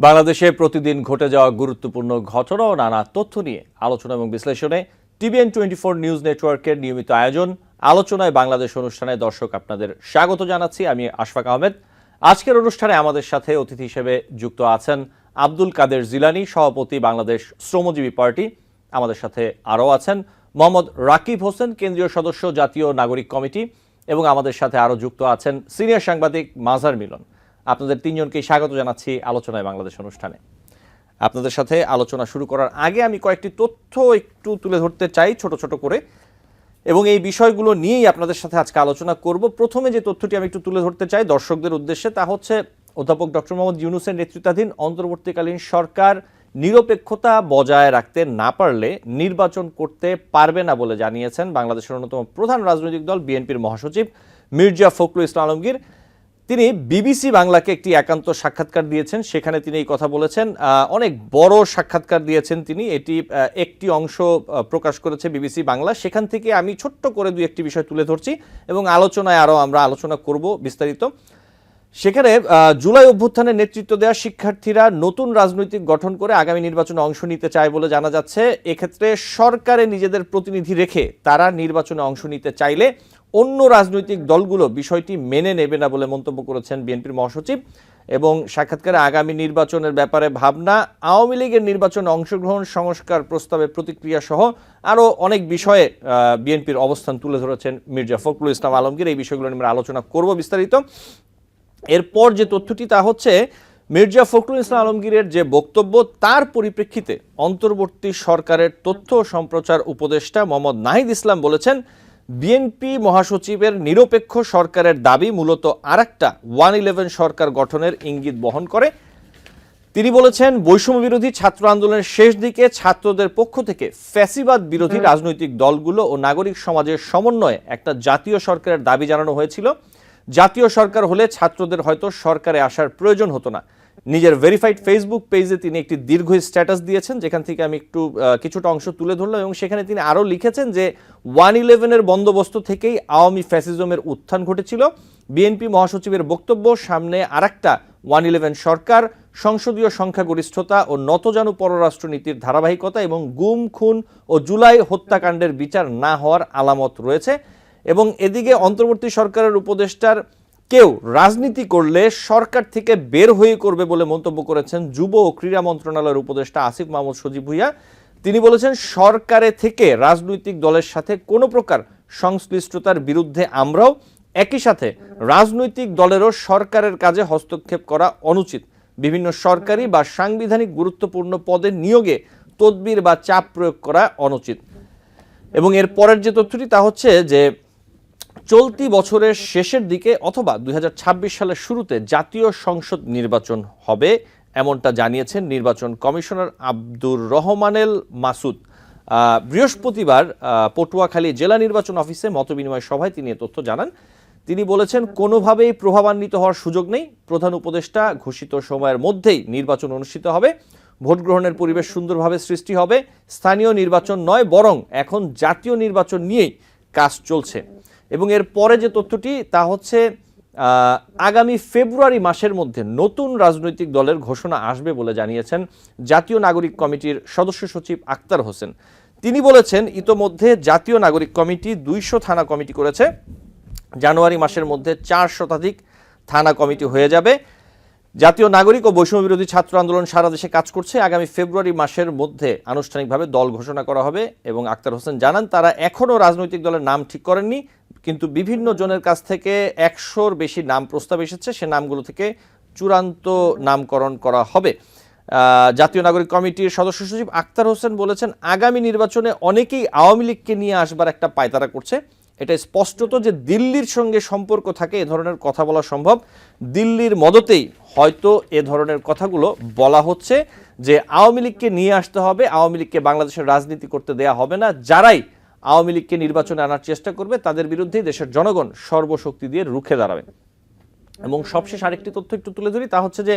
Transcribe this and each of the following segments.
বাংলাদেশে প্রতিদিন ঘটে যাওয়া গুরুত্বপূর্ণ ঘটনা ও নানা তথ্য নিয়ে আলোচনা এবং বিশ্লেষণে TVN24 নিউজ নেটওয়ার্কের নিয়মিত আয়োজন আলোচনায় বাংলাদেশ অনুষ্ঠানে দর্শক আপনাদের স্বাগত জানাচ্ছি। আমি আশফাক আহমেদ। আজকের অনুষ্ঠানে আমাদের সাথে অতিথি হিসেবে যুক্ত আছেন আব্দুল কাদের জিলানী, সভাপতি বাংলাদেশ শ্রমজীবী পার্টি। আমাদের সাথে আরও আছেন মোহাম্মদ রাকিব হোসেন, কেন্দ্রীয় সদস্য, জাতীয় নাগরিক কমিটি, এবং আমাদের সাথে আরও যুক্ত আছেন সিনিয়র সাংবাদিক মাজার মিলন। আপনাদের তিনজনকেই স্বাগত জানাচ্ছি আলোচনায় বাংলাদেশ অনুষ্ঠানে। আপনাদের সাথে আলোচনা শুরু করার আগে আমি কয়েকটি তথ্য একটু তুলে ধরতে চাই ছোট ছোট করে, এবং এই বিষয়গুলো নিয়েই আপনাদের সাথে আজকে আলোচনা করব। প্রথমে যে তথ্যটি আমি একটু তুলে ধরতে চাই দর্শকদের উদ্দেশ্যে, তা হচ্ছে অধ্যাপক ডক্টর মোহাম্মদ ইউনূসের নেতৃত্বাধীন অন্তর্বর্তীকালীন সরকার নিরপেক্ষতা বজায় রাখতে না পারলে নির্বাচন করতে পারবে না বলে জানিয়েছেন বাংলাদেশের অন্যতম প্রধান রাজনৈতিক দল বিএনপির মহাসচিব মির্জা ফখরুল ইসলাম আলমগীর। তিনি বিবিসি বাংলাকে একটি একান্ত সাক্ষাৎকার দিয়েছেন, সেখানে তিনি এই কথা বলেছেন। অনেক বড় সাক্ষাৎকার দিয়েছেন তিনি, এটি একটি অংশ প্রকাশ করেছে বিবিসি বাংলা। সেখান থেকে আমি ছোট্ট করে দুই একটি বিষয় তুলে ধরছি এবং আলোচনায় আরও আমরা আলোচনা করব বিস্তারিত। সেখানে জুলাই অভ্যুত্থানের নেতৃত্ব দেওয়া শিক্ষার্থীরা নতুন রাজনৈতিক গঠন করে আগামী নির্বাচনে অংশ নিতে চায় বলে জানা যাচ্ছে। এক্ষেত্রে সরকারে নিজেদের প্রতিনিধি রেখে তারা নির্বাচনে অংশ নিতে চাইলে অন্য রাজনৈতিক দলগুলো বিষয়টি মেনে নেবে না বলে মন্তব্য করেছেন বিএনপির মহাসচিব। এবং সাক্ষাৎকারে আগামী নির্বাচনের ব্যাপারে ভাবনা, আওয়ামী লীগের নির্বাচনে অংশগ্রহণ, সংস্কার প্রস্তাবে প্রতিক্রিয়া সহ আরও অনেক বিষয়ে বিএনপির অবস্থান তুলে ধরেছেন মির্জা ফখরুল ইসলাম আলমগীর। এই বিষয়গুলো নিয়ে আমরা আলোচনা করব বিস্তারিত। এরপর যে তথ্যটি তা হচ্ছে মির্জা ফখরুল ইসলাম আলমগীরের যে বক্তব্য, তার পরিপ্রেক্ষিতে অন্তর্বর্তী সরকারের তথ্য ও সম্প্রচার উপদেষ্টা মোহাম্মদ নাহিদ ইসলাম বলেছেন, বিএনপি মহাসচিবের নিরপেক্ষ সরকারের দাবি মূলত আরেকটা 111 সরকার গঠনের ইঙ্গিত বহন করে। তিনি বলেছেন, বৈষম্য বিরোধী ছাত্র আন্দোলনের শেষ দিকে ছাত্রদের পক্ষ থেকে ফ্যাসিবাদ বিরোধী রাজনৈতিক দলগুলো ও নাগরিক সমাজের সমন্বয়ে একটা জাতীয় সরকারের দাবি জানানো হয়েছিল। জাতীয় সরকার হলে ছাত্রদের হয়তো সরকারে আসার প্রয়োজন হতো না। নিজের ভেরিফাইড ফেসবুক পেজে তিনি একটি দীর্ঘ স্ট্যাটাস দিয়েছেন, যেখান থেকে আমি একটু কিছুটা অংশ তুলে ধরলাম। এবং সেখানে তিনি আরও লিখেছেন যে 111-এর বন্দোবস্ত থেকেই আওয়ামী ফ্যাসিজমের উত্থান ঘটেছিল। বিএনপি মহাসচিবের বক্তব্য, সামনে আরেকটা 111 সরকার, সংসদীয় সংখ্যাগরিষ্ঠতা ও নতজানু পররাষ্ট্রনীতির ধারাবাহিকতা এবং গুম, খুন ও জুলাই হত্যাকাণ্ডের বিচার না হওয়ার আলামত রয়েছে। এবং এদিকে অন্তর্বর্তী সরকারের উপদেষ্টার কেউ রাজনীতি করলে সরকার থেকে বের হয়ে করবে বলে মন্তব্য করেছেন যুব ও ক্রীড়া মন্ত্রণালয়ের উপদেষ্টা আসিফ মাহমুদ সজীব ভুঁইয়া। তিনি বলেছেন, সরকারে থেকে রাজনৈতিক দলের সাথে কোনো প্রকার সংশ্লিষ্টতার বিরুদ্ধে আমরাও, একই সাথে রাজনৈতিক দলেরও সরকারের কাজে হস্তক্ষেপ করা অনুচিত। বিভিন্ন সরকারি বা সাংবিধানিক গুরুত্বপূর্ণ পদে নিয়োগে তদবির বা চাপ প্রয়োগ করা অনুচিত। এবং এর পরের যে তথ্যটি তা হচ্ছে যে চলতি বছরের শেষের দিকে অথবা 2026 সালের শুরুতে জাতীয় সংসদ নির্বাচন হবে, এমনটা জানিয়েছেন নির্বাচন কমিশনার আব্দুর রহমানেল মাসুদ। বৃহস্পতিবার পটুয়াখালী জেলা নির্বাচন অফিসে মতবিনিময় সভায় তিনি এ তথ্য জানান। তিনি বলেছেন, কোনোভাবেই প্রভাবান্বিত হওয়ার সুযোগ নেই। প্রধান উপদেষ্টা ঘোষিত সময়ের মধ্যেই নির্বাচন অনুষ্ঠিত হবে। ভোট গ্রহণের পরিবেশ সুন্দরভাবে সৃষ্টি হবে। স্থানীয় নির্বাচন নয়, বরং এখন জাতীয় নির্বাচন নিয়েই কাজ চলছে। এবং এর পরে যে তথ্যটি তা হচ্ছে আগামী ফেব্রুয়ারি মাসের মধ্যে নতুন রাজনৈতিক দলের ঘোষণা আসবে বলে জানিয়েছেন জাতীয় নাগরিক কমিটির সদস্য সচিব আক্তার হোসেন। তিনি বলেছেন, ইতোমধ্যে জাতীয় নাগরিক কমিটি 200 থানা কমিটি করেছে। জানুয়ারি মাসের মধ্যে 4 শতাধিক থানা কমিটি হয়ে যাবে। জাতীয় নাগরিক ও বৈষম্য বিরোধী ছাত্র আন্দোলন সারা দেশে কাজ করছে। আগামী ফেব্রুয়ারি মাসের মধ্যে আনুষ্ঠানিকভাবে দল ঘোষণা করা হবে। এবং আক্তার হোসেন জানান, তারা এখনও রাজনৈতিক দলের নাম ঠিক করেননি, কিন্তু বিভিন্ন জনের কাছ থেকে 100-র বেশি নাম প্রস্তাব এসেছে। সে নামগুলো থেকে চূড়ান্ত নামকরণ করা হবে। জাতীয় নাগরিক কমিটির সদস্য সচিব আক্তার হোসেন বলেছেন, আগামী নির্বাচনে অনেকেই আওয়ামী লীগকে নিয়ে আসবার একটা পায়তারা করছে। এটা স্পষ্টত যে দিল্লির সঙ্গে সম্পর্ক থাকে এ ধরনের কথা বলা সম্ভব। দিল্লির মদতেই হয়তো এ ধরনের কথাগুলো বলা হচ্ছে যে আওয়ামী লীগকে নিয়ে আসতে হবে, আওয়ামী লীগকে বাংলাদেশের রাজনীতি করতে দেয়া হবে না। যারাই আওয়ামী লীগকে নির্বাচনে আনার চেষ্টা করবে তাদের বিরুদ্ধেই দেশের জনগণ সর্বশক্তি দিয়ে রুখে দাঁড়াবে। এবং সবশেষ আরেকটি তথ্য একটু তুলে ধরি, তা হচ্ছে যে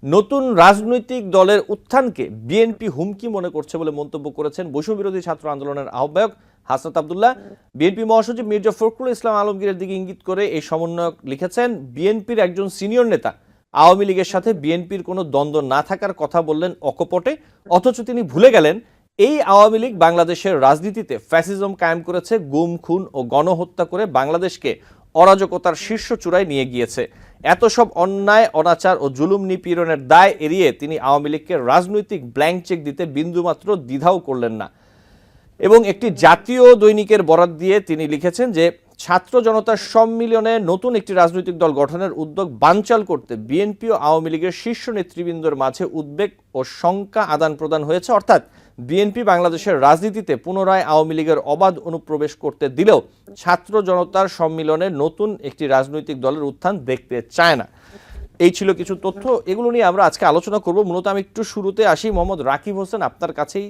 নতুন রাজনৈতিক দলের উত্থানকে বিএনপি হুমকি মনে করছে বলে মন্তব্য করেছেন বৈষম্য বিরোধী ছাত্র আন্দোলনের আহ্বায়ক হাসনাত আব্দুল্লাহ। বিএনপি মহাসচিব মির্জা ফখরুল ইসলাম আলমগীরের দিকে ইঙ্গিত করে এই সমন্বয়ক লিখেছেন, বিএনপির একজন সিনিয়র নেতা আওয়ামী লীগের সাথে বিএনপির কোনো দ্বন্দ্ব না থাকার কথা বললেন অকপটে, অথচ তিনি ভুলে গেলেন এই আওয়ামী লীগ বাংলাদেশের রাজনীতিতে ফ্যাসিজম কায়েম করেছে, গুম খুন ও গণহত্যা করে বাংলাদেশকে অরাজকতার শীর্ষ চূড়ায় নিয়ে গিয়েছে। এত সব অন্যায়, অনাচার ও জুলুম নিপীড়নের দায় এড়িয়ে তিনি আওয়ামী লীগকে রাজনৈতিক ব্ল্যাঙ্ক চেক দিতে বিন্দুমাত্র দ্বিধাও করলেন না। এবং একটি জাতীয় দৈনিকের বরাত দিয়ে তিনি লিখেছেন যে ছাত্র জনতার সম্মিলনে নতুন একটি রাজনৈতিক দল গঠনের উদ্যোগ বানচাল করতে বিএনপি ও আওয়ামী লীগের শীর্ষ নেতৃবৃন্দর মাঝে উদ্বেগ ও শঙ্কা আদান প্রদান হয়েছে। অর্থাৎ বিএনপি বাংলাদেশের রাজনীতিতে পুনরায় আওয়ামী লীগের অবাধ অনুপ্রবেশ করতে দিলেও ছাত্র জনতার সম্মিলনে নতুন একটি রাজনৈতিক দলের উত্থান দেখতে চায় না। এই ছিল কিছু তথ্য, এগুলো নিয়ে আমরা আজকে আলোচনা করব। মূলত আমি একটু শুরুতে আসি মোহাম্মদ রাকিব হোসেন, আপনার কাছেই।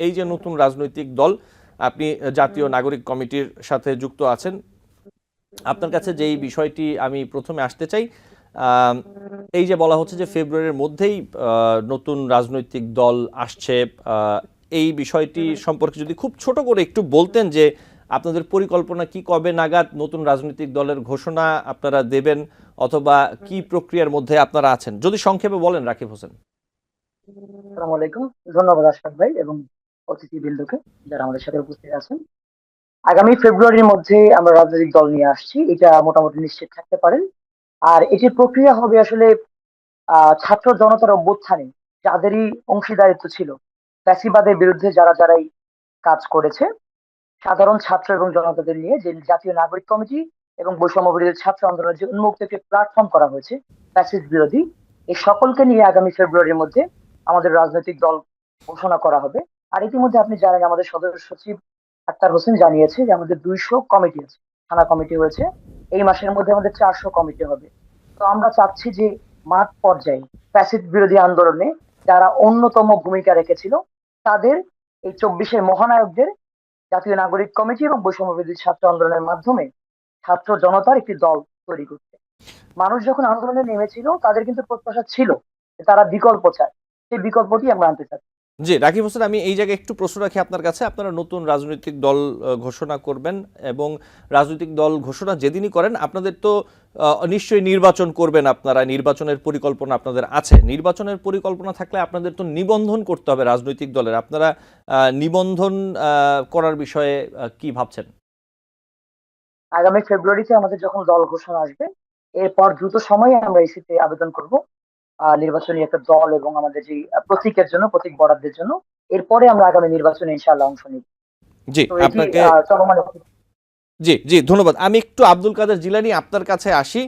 এই যে নতুন রাজনৈতিক দল, আপনি জাতীয় নাগরিক কমিটির সাথে যুক্ত আছেন, আপনার কাছে যেই বিষয়টি আমি প্রথমে আসতে চাই, এই যে বলা হচ্ছে যে ফেব্রুয়ারির মধ্যেই নতুন রাজনৈতিক দল আসছে, এই বিষয়টি সম্পর্কে যদি খুব ছোট করে একটু বলতেন যে আপনাদের পরিকল্পনা কি, কবে নাগাদ নতুন রাজনৈতিক দলের ঘোষণা আপনারা দেবেন, অথবা কি প্রক্রিয়ার মধ্যে আপনারা আছেন, যদি সংক্ষেপে বলেন রাকিব হোসেন। আসসালামু আলাইকুম। ধন্যবাদ আশরাফ ভাই এবং অতিথিবৃন্দকে যারা আমাদের সাথে উপস্থিত আছেন। আগামী ফেব্রুয়ারির মধ্যে আমরা রাজনৈতিক দল নিয়ে আসছি, এটা মোটামুটি নিশ্চিত থাকতে পারেন। আর এটির প্রক্রিয়া হবে আসলে ছাত্র জনতার অভ্যুত্থানে যাদেরই অংশীদারিত্ব ছিল, ফ্যাসিবাদের বিরুদ্ধে যারা যারাই কাজ করেছে, সাধারণ ছাত্র এবং জনতাদের নিয়ে যে জাতীয় নাগরিক কমিটি এবং বৈষম্য বিরোধী ছাত্র আন্দোলনের যে উন্মুক্ত একটি প্ল্যাটফর্ম করা হয়েছে ফ্যাসিস্ট বিরোধী, এই সকলকে নিয়ে আগামী ফেব্রুয়ারির মধ্যে আমাদের রাজনৈতিক দল ঘোষণা করা হবে। আর ইতিমধ্যে আপনি জানেন আমাদের সদস্য সচিব আক্তার হোসেন জানিয়েছে যে আমাদের 200 কমিটি আছে, থানা কমিটি হয়েছে। এই মাসের মধ্যে আমাদের 400 কমিটি হবে। তো আমরা চাচ্ছি যে মাঠ পর্যায়ে ফ্যাসিস্ট বিরোধী আন্দোলনে যারা অন্যতম ভূমিকা রেখেছিল তাদের, এই 24-এর মহানায়কদের জাতীয় নাগরিক কমিটি এবং বৈষম্য বিরোধী ছাত্র আন্দোলনের মাধ্যমে ছাত্র জনতার একটি দল তৈরি করতে। মানুষ যখন আন্দোলনে নেমেছিল তাদের কিন্তু প্রত্যাশা ছিল যে তারা বিকল্প চায়, সেই বিকল্পটি আমরা আনতে চাচ্ছি। জি রাকিব হোসেন, আমি এই জায়গায় একটু প্রশ্ন রাখি আপনার কাছে। আপনারা নতুন রাজনৈতিক দল ঘোষণা করবেন, এবং রাজনৈতিক দল ঘোষণা যেদিনই করেন আপনাদের তো নিশ্চয়ই নির্বাচন করবেন, আপনারা নির্বাচনের পরিকল্পনা আপনাদের আছে। নির্বাচনের পরিকল্পনা থাকলে আপনাদের তো নিবন্ধন করতে হবে রাজনৈতিক দলের। আপনারা নিবন্ধন করার বিষয়ে কি ভাবছেন? আগামী ফেব্রুয়ারিতে আমাদের যখন দল ঘোষণা আসবে, এরপর দ্রুত সময়ে আমরা ইসিতে আবেদন করব নির্বাচনী একটা দল এবং আমাদের যে প্রতীকের জন্য, প্রতীক বরাদ্দের জন্য। এরপরে আমরা আগামী নির্বাচনে ইনশাআল্লাহ অংশ নিব। জি তো এটি আপনাকে চলমান। জি জি ধন্যবাদ। আমি একটু আব্দুল কাদের জিলানী আপনার কাছে আসি।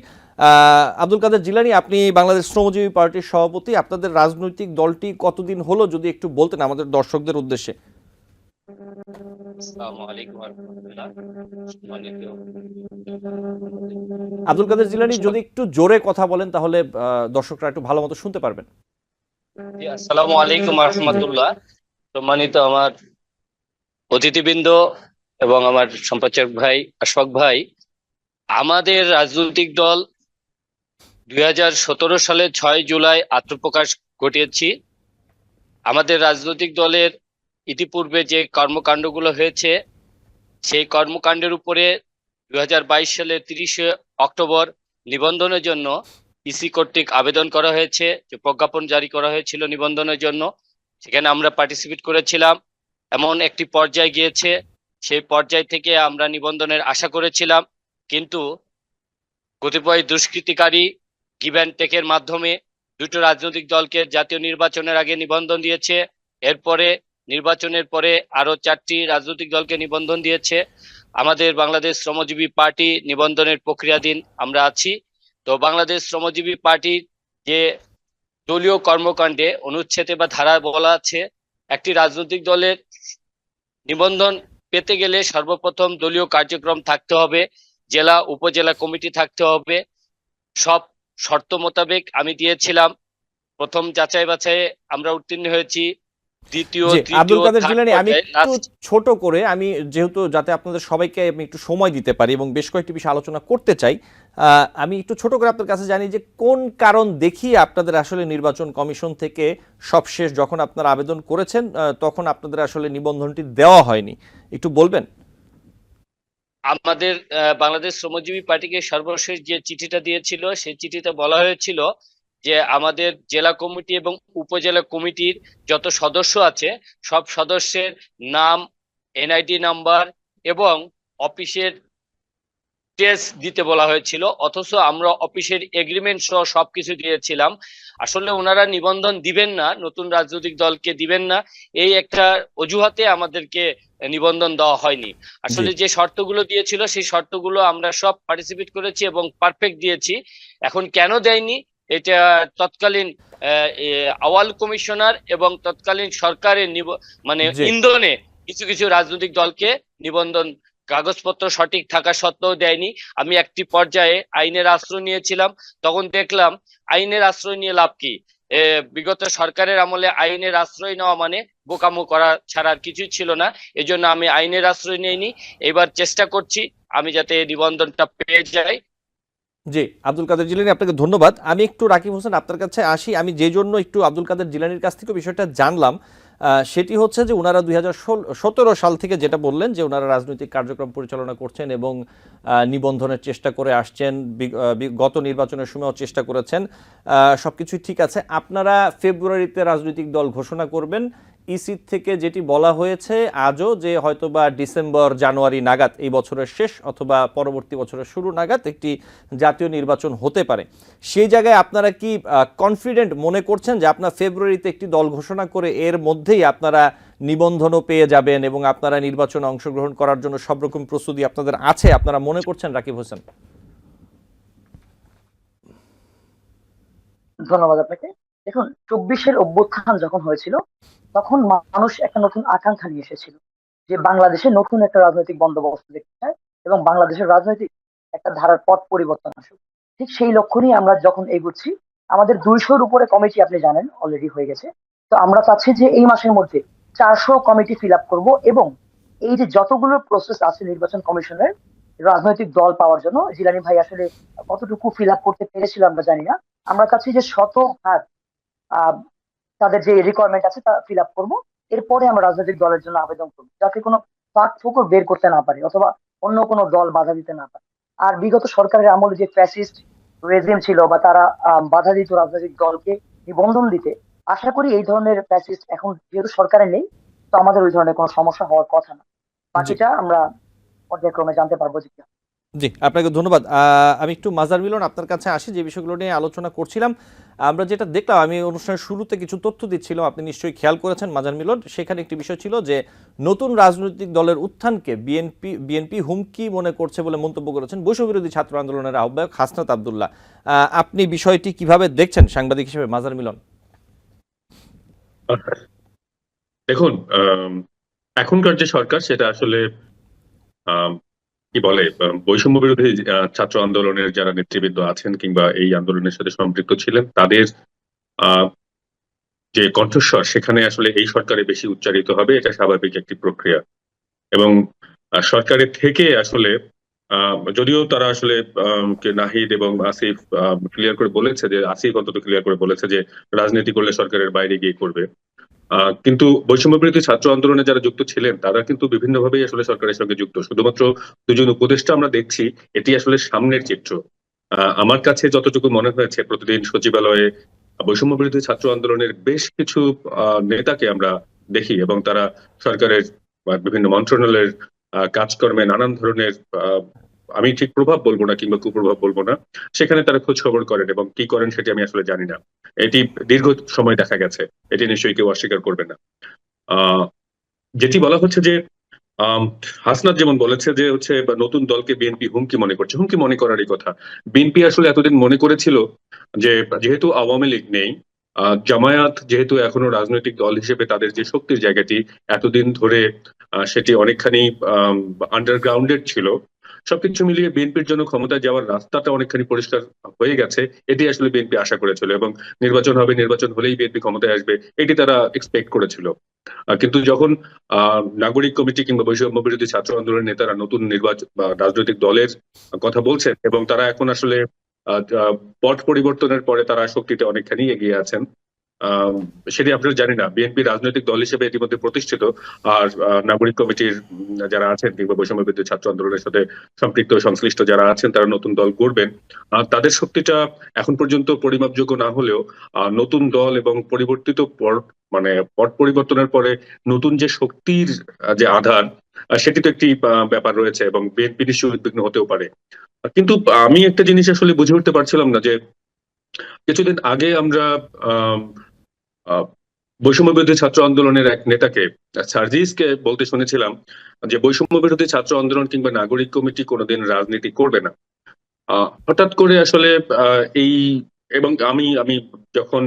আব্দুল কাদের জিলানী, আপনি বাংলাদেশ শ্রমজীবী পার্টির সভাপতি। আপনাদের রাজনৈতিক দলটি কতদিন হলো যদি একটু বলতেন আমাদের দর্শকদের উদ্দেশ্যে। আব্দুল কাদের জিলানী, যদি একটু জোরে কথা বলেন তাহলে দর্শকরা একটু ভালো মতো শুনতে পারবেন। আসসালামু আলাইকুম রাহমাতুল্লাহ। সম্মানিত আমার অতিথিবৃন্দ এবং আমার সম্পাদক ভাই আশফাক ভাই, আমাদের রাজনৈতিক দল 2017 সালে 6 জুলাই আত্মপ্রকাশ ঘটিয়েছি। আমাদের রাজনৈতিক দলের ইতিপূর্বে যে কর্মকাণ্ডগুলো হয়েছে সেই কর্মকাণ্ডের উপরে 2022 সালে 30 অক্টোবর নিবন্ধনের জন্য ইসি কর্তৃক আবেদন করা হয়েছে, যে প্রজ্ঞাপন জারি করা হয়েছিল নিবন্ধনের জন্য। সেখানে আমরা পার্টিসিপেট করেছিলাম। এমন একটি পর্যায়ে গিয়েছে, সেই পর্যায় থেকে আমরা নিবন্ধনের আশা করেছিলাম, কিন্তু কতিপয় দুষ্কৃতিকারী গিভ অ্যান্ড টেকের মাধ্যমে দুটো রাজনৈতিক দলকে জাতীয় নির্বাচনের আগে নিবন্ধন দিয়েছে। এরপরে নির্বাচনের পরে আরো 4টি রাজনৈতিক দলকে নিবন্ধন দিয়েছে। আমাদের বাংলাদেশ শ্রমজীবী পার্টি নিবন্ধনের প্রক্রিয়াধীন আমরা আছি। তো বাংলাদেশ শ্রমজীবী পার্টির যে দলীয় কর্মকাণ্ডে অনুচ্ছেদে বা ধারায় বলা আছে, একটি রাজনৈতিক দলের নিবন্ধন পেতে গেলে সর্বপ্রথম দলীয় কার্যক্রম থাকতে হবে, জেলা উপজেলা কমিটি থাকতে হবে। সব শর্ত মোতাবেক আমি দিয়েছিলাম। প্রথম যাচাই বাছাইয়ে আমরা উত্তীর্ণ হয়েছি। দ্বিতীয়, আব্দুল তৃতীয়, কাদের থার্ড জিলানী, আমি পর্যায়ে একটু ছোট করে, আমি যেহেতু যাতে আপনাদের সবাইকে আমি একটু সময় দিতে পারি এবং বেশ কয়েকটি বিষয় আলোচনা করতে চাই, আমি একটু ছোট করে আপনার কাছে জানি যে কোন কারণ দেখিয়ে আপনাদের আসলে নির্বাচন কমিশন থেকে সবশেষ যখন আপনারা আবেদন করেছেন তখন আপনাদের আসলে নিবন্ধনটি দেওয়া হয়নি, একটু বলবেন? আমাদের বাংলাদেশ শ্রমজীবী পার্টিকে সর্বশেষ যে চিঠিটা দিয়েছিল সেই চিঠিতে বলা হয়েছিল যে আমাদের জেলা কমিটি এবং উপজেলা কমিটির যত সদস্য আছে সব সদস্যের নাম, এনআইডি নাম্বার এবং অফিসের টেস্ট দিতে বলা হয়েছিল, অথচ আমরা অফিসের এগ্রিমেন্ট সহ সবকিছু দিয়েছিলাম। আসলে ওনারা নিবন্ধন দিবেন না, নতুন রাজনৈতিক দলকে দিবেন না, এই একটা অজুহাতে আমাদেরকে নিবন্ধন দেওয়া হয়নি। জি আসলে যে শর্তগুলো দিয়েছিল সেই শর্তগুলো আমরা সব পার্টিসিপেট করেছি এবং পারফেক্ট দিয়েছি। এখন কেন দেয়নি এটা তৎকালীন আওয়াল কমিশনার এবং তৎকালীন সরকারের মানে জি ইন্ধনে কিছু কিছু রাজনৈতিক দলকে নিবন্ধন কাগজপত্র সঠিক থাকা সত্ত্বেও দেয়নি। আমি একটি পর্যায়ে আইনের আশ্রয় নিয়েছিলাম, তখন দেখলাম আইনের আশ্রয় নিয়ে লাভ কি? বিগত সরকারের আমলে আইনের আশ্রয় নেওয়া মানে বোকামো করা ছাড়া আর কিছুই ছিল না। এজন্য আমি আইনের আশ্রয় নিইনি। এবার চেষ্টা করছি আমি যাতে নিবন্ধনটা পেয়ে যাই। জি আব্দুল কাদের জিলানী, আপনাকে ধন্যবাদ। আমি একটু রাকিব হোসেন আপনার কাছে আসি। আমি যে জন্য একটু আব্দুল কাদের জিলানীর কাছ থেকে বিষয়টা জানলাম সেটি হচ্ছে যে ওনারা 2017 সাল থেকে যেটা বললেন যে ওনারা রাজনৈতিক কার্যক্রম পরিচালনা করছেন এবং নিবন্ধনের চেষ্টা করে আসছেন, গত নির্বাচনের সময়ও চেষ্টা করেছেন, সবকিছুই ঠিক আছে। আপনারা ফেব্রুয়ারিতে রাজনৈতিক দল ঘোষণা করবেন, ইসি থেকে যেটি বলা হয়েছে আজও যে হয়তোবা ডিসেম্বর জানুয়ারি নাগাদ এই বছরের শেষ অথবা পরবর্তী বছরের শুরু নাগাদ একটি জাতীয় নির্বাচন হতে পারে। সেই জায়গায় আপনারা কি কনফিডেন্ট মনে করছেন যে আপনারা ফেব্রুয়ারিতে একটি দল ঘোষণা করে এর মধ্যেই আপনারা নিবন্ধনও পেয়ে যাবেন এবং আপনারা নির্বাচনে অংশগ্রহণ করার জন্য সব রকম প্রস্তুতি আপনাদের আছে, আপনারা মনে করছেন রাকিব হোসেন? ধন্যবাদ আপনাকে। দেখুন, 24-এর অভ্যুত্থান যখন হয়েছিল তখন মানুষ একটা নতুন আকাঙ্ক্ষা নিয়ে এসেছিল যে বাংলাদেশে নতুন একটা রাজনৈতিক বন্দোবস্ত দেখতে চায় এবং বাংলাদেশের রাজনৈতিক একটা ধারার পথ পরিবর্তন আসুক। ঠিক সেই লক্ষ্য নিয়ে আমরা যখন এগোচ্ছি, আমাদের 200-র উপরে কমিটি আপনি জানেন অলরেডি হয়ে গেছে। তো আমরা চাচ্ছি যে এই মাসের মধ্যে 400 কমিটি ফিল আপ করবো এবং এই যে যতগুলো প্রসেস আছে নির্বাচন কমিশনের রাজনৈতিক দল পাওয়ার জন্য, জিলানী ভাই আসলে কতটুকু ফিল আপ করতে পেরেছিল আমরা জানি না। আমরা চাচ্ছি যে 100 আহ, তাদের যে রিকোয়ারমেন্ট আছে তা ফিল আপ করবো। এরপরে আমরা রাজনৈতিক দলের জন্য আবেদন করবো, যাতে কোনো ফাঁক ফোকর বের করতে না পারে অথবা অন্য কোনো দল বাধা দিতে না পারে। আর বিগত সরকারের আমলে যে ফ্যাসিস্ট রেজিম ছিল বা তারা বাধা দিত রাজনৈতিক দলকে নিবন্ধন দিতে, আশা করি এই ধরনের ফ্যাসিস্ট এখন যেহেতু সরকারে নেই, তো আমাদের ওই ধরনের কোনো সমস্যা হওয়ার কথা না। জি বাকিটা আমরা পর্যায়ক্রমে জানতে পারবো যে কি হয়। জি আপনাকে ধন্যবাদ। আমি একটু মাজার মিলন আপনার কাছে আসি, যে বিষয়গুলো নিয়ে আলোচনা করছিলাম। আমরা যেটা দেখলাম, আমি অনুষ্ঠানের শুরুতে কিছু তথ্য দিচ্ছিলাম, আপনি নিশ্চয়ই খেয়াল করেছেন মাজার মিলন। সেখানে একটি বিষয় ছিল যে নতুন রাজনৈতিক দলের উত্থানকে বিএনপি হুমকি মনে করছে বলে মন্তব্য করেছেন বৈষম্যবিরোধী ছাত্র আন্দোলনের আহ্বায়ক হাসনাত আব্দুল্লাহ। আপনি বিষয়টি কিভাবে দেখছেন সাংবাদিক হিসেবে, মাজার মিলন? দেখুন, এখনকার যে সরকার সেটা আসলে কি বলে, বৈষম্য বিরোধী ছাত্র আন্দোলনের যারা নেতৃবৃন্দ আছেন কিংবা এই আন্দোলনের সাথে সম্পৃক্ত ছিলেন তাদের আহ, যে কণ্ঠস্বর সেখানে আসলে এই সরকারে বেশি উচ্চারিত হবে, এটা স্বাভাবিক একটি প্রক্রিয়া। এবং সরকারের থেকে আসলে যদিও তারা আসলে নাহিদ এবং আসিফ ক্লিয়ার করে বলেছে, যে আসিফ অন্তত ক্লিয়ার করে বলেছে যে রাজনীতি করলে সরকারের বাইরে গিয়ে করবে, কিন্তু বৈষম্য বিরোধী ছাত্র আন্দোলনে যারা যুক্ত ছিলেন তারা কিন্তু বিভিন্নভাবেই আসলে সরকারের সঙ্গে যুক্ত। শুধুমাত্র দুজন উপদেষ্টা আমরা দেখছি, এটি আসলে সামনের চিত্র। আমার কাছে যতটুকু মনে হয়েছে, প্রতিদিন সচিবালয়ে বৈষম্য বিরোধী ছাত্র আন্দোলনের বেশ কিছু নেতাকে আমরা দেখি এবং তারা সরকারের বিভিন্ন মন্ত্রণালয়ের কাজকর্মে নানান ধরনের আমি ঠিক প্রভাব বলবো না কিংবা কুপ্রভাব বলবো না, সেখানে তারা খোঁজ খবর করেন এবং কি করেন সেটি আমি আসলে জানি না। এটি দীর্ঘ সময় দেখা গেছে, এটি নিশ্চয়ই কেউ অস্বীকার করবে না। আহ যেটি বলা হচ্ছে যে আম, হাসনাত যেমন বলেছে যে হচ্ছে বা নতুন দলকে বিএনপি হুমকি মনে করছে, হুমকি মনে করারই কথা। বিএনপি আসলে এতদিন মনে করেছিল যে যেহেতু আওয়ামী লীগ নেই, জামায়াত যেহেতু এখনো রাজনৈতিক দল হিসেবে তাদের যে শক্তির জায়গাটি এতদিন ধরে সেটি অনেকখানি আন্ডারগ্রাউন্ডেড ছিল, সবকিছু মিলিয়ে বিএনপির জন্য ক্ষমতায় যাওয়ার রাস্তাটা অনেকখানি পরিষ্কার হয়ে গেছে। এটি আসলে বিএনপি আশা করেছিল এবং নির্বাচন হবে, নির্বাচন হলেই বিএনপি ক্ষমতায় আসবে, এটি তারা এক্সপেক্ট করেছিল। কিন্তু যখন নাগরিক কমিটি কিংবা বৈষম্য বিরোধী ছাত্র আন্দোলনের নেতারা নতুন নির্বাচন বা রাজনৈতিক দলের কথা বলছেন এবং তারা এখন আসলে পট পরিবর্তনের পরে তারা শক্তিতে অনেকখানি এগিয়ে আছেন, আহ, সেটি আপনারা জানি না। বিএনপি রাজনৈতিক দল হিসেবে ইতিমধ্যে প্রতিষ্ঠিত। আর নাগরিক কমিটির যারা আছেন কিংবা বৈষম্য বিরোধী ছাত্র আন্দোলনের সাথে সম্পৃক্ত সংশ্লিষ্ট যারা আছেন তারা নতুন দল গড়বেন। তাদের শক্তিটা এখন পর্যন্ত পরিমাপযোগ্য না হলেও নতুন দল এবং পরিবর্তিত মানে পট পরিবর্তনের পরে নতুন যে শক্তির যে আধার, সেটি তো একটি ব্যাপার রয়েছে এবং বিএনপি নিশ্চয়ই উদ্বিগ্ন হতেও পারে। কিন্তু আমি একটা জিনিস আসলে বুঝে উঠতে পারছিলাম না যে কিছুদিন আগে আমরা আম, আহ, বৈষম্য বিরোধী ছাত্র আন্দোলনের এক নেতাকে, সার্জিসকে বলতে শুনেছিলাম যে বৈষম্য বিরোধী ছাত্র আন্দোলন কিংবা নাগরিক কমিটি কোনোদিন রাজনীতি করবে না। হঠাৎ করে আসলে এই, এবং আমি আমি যখন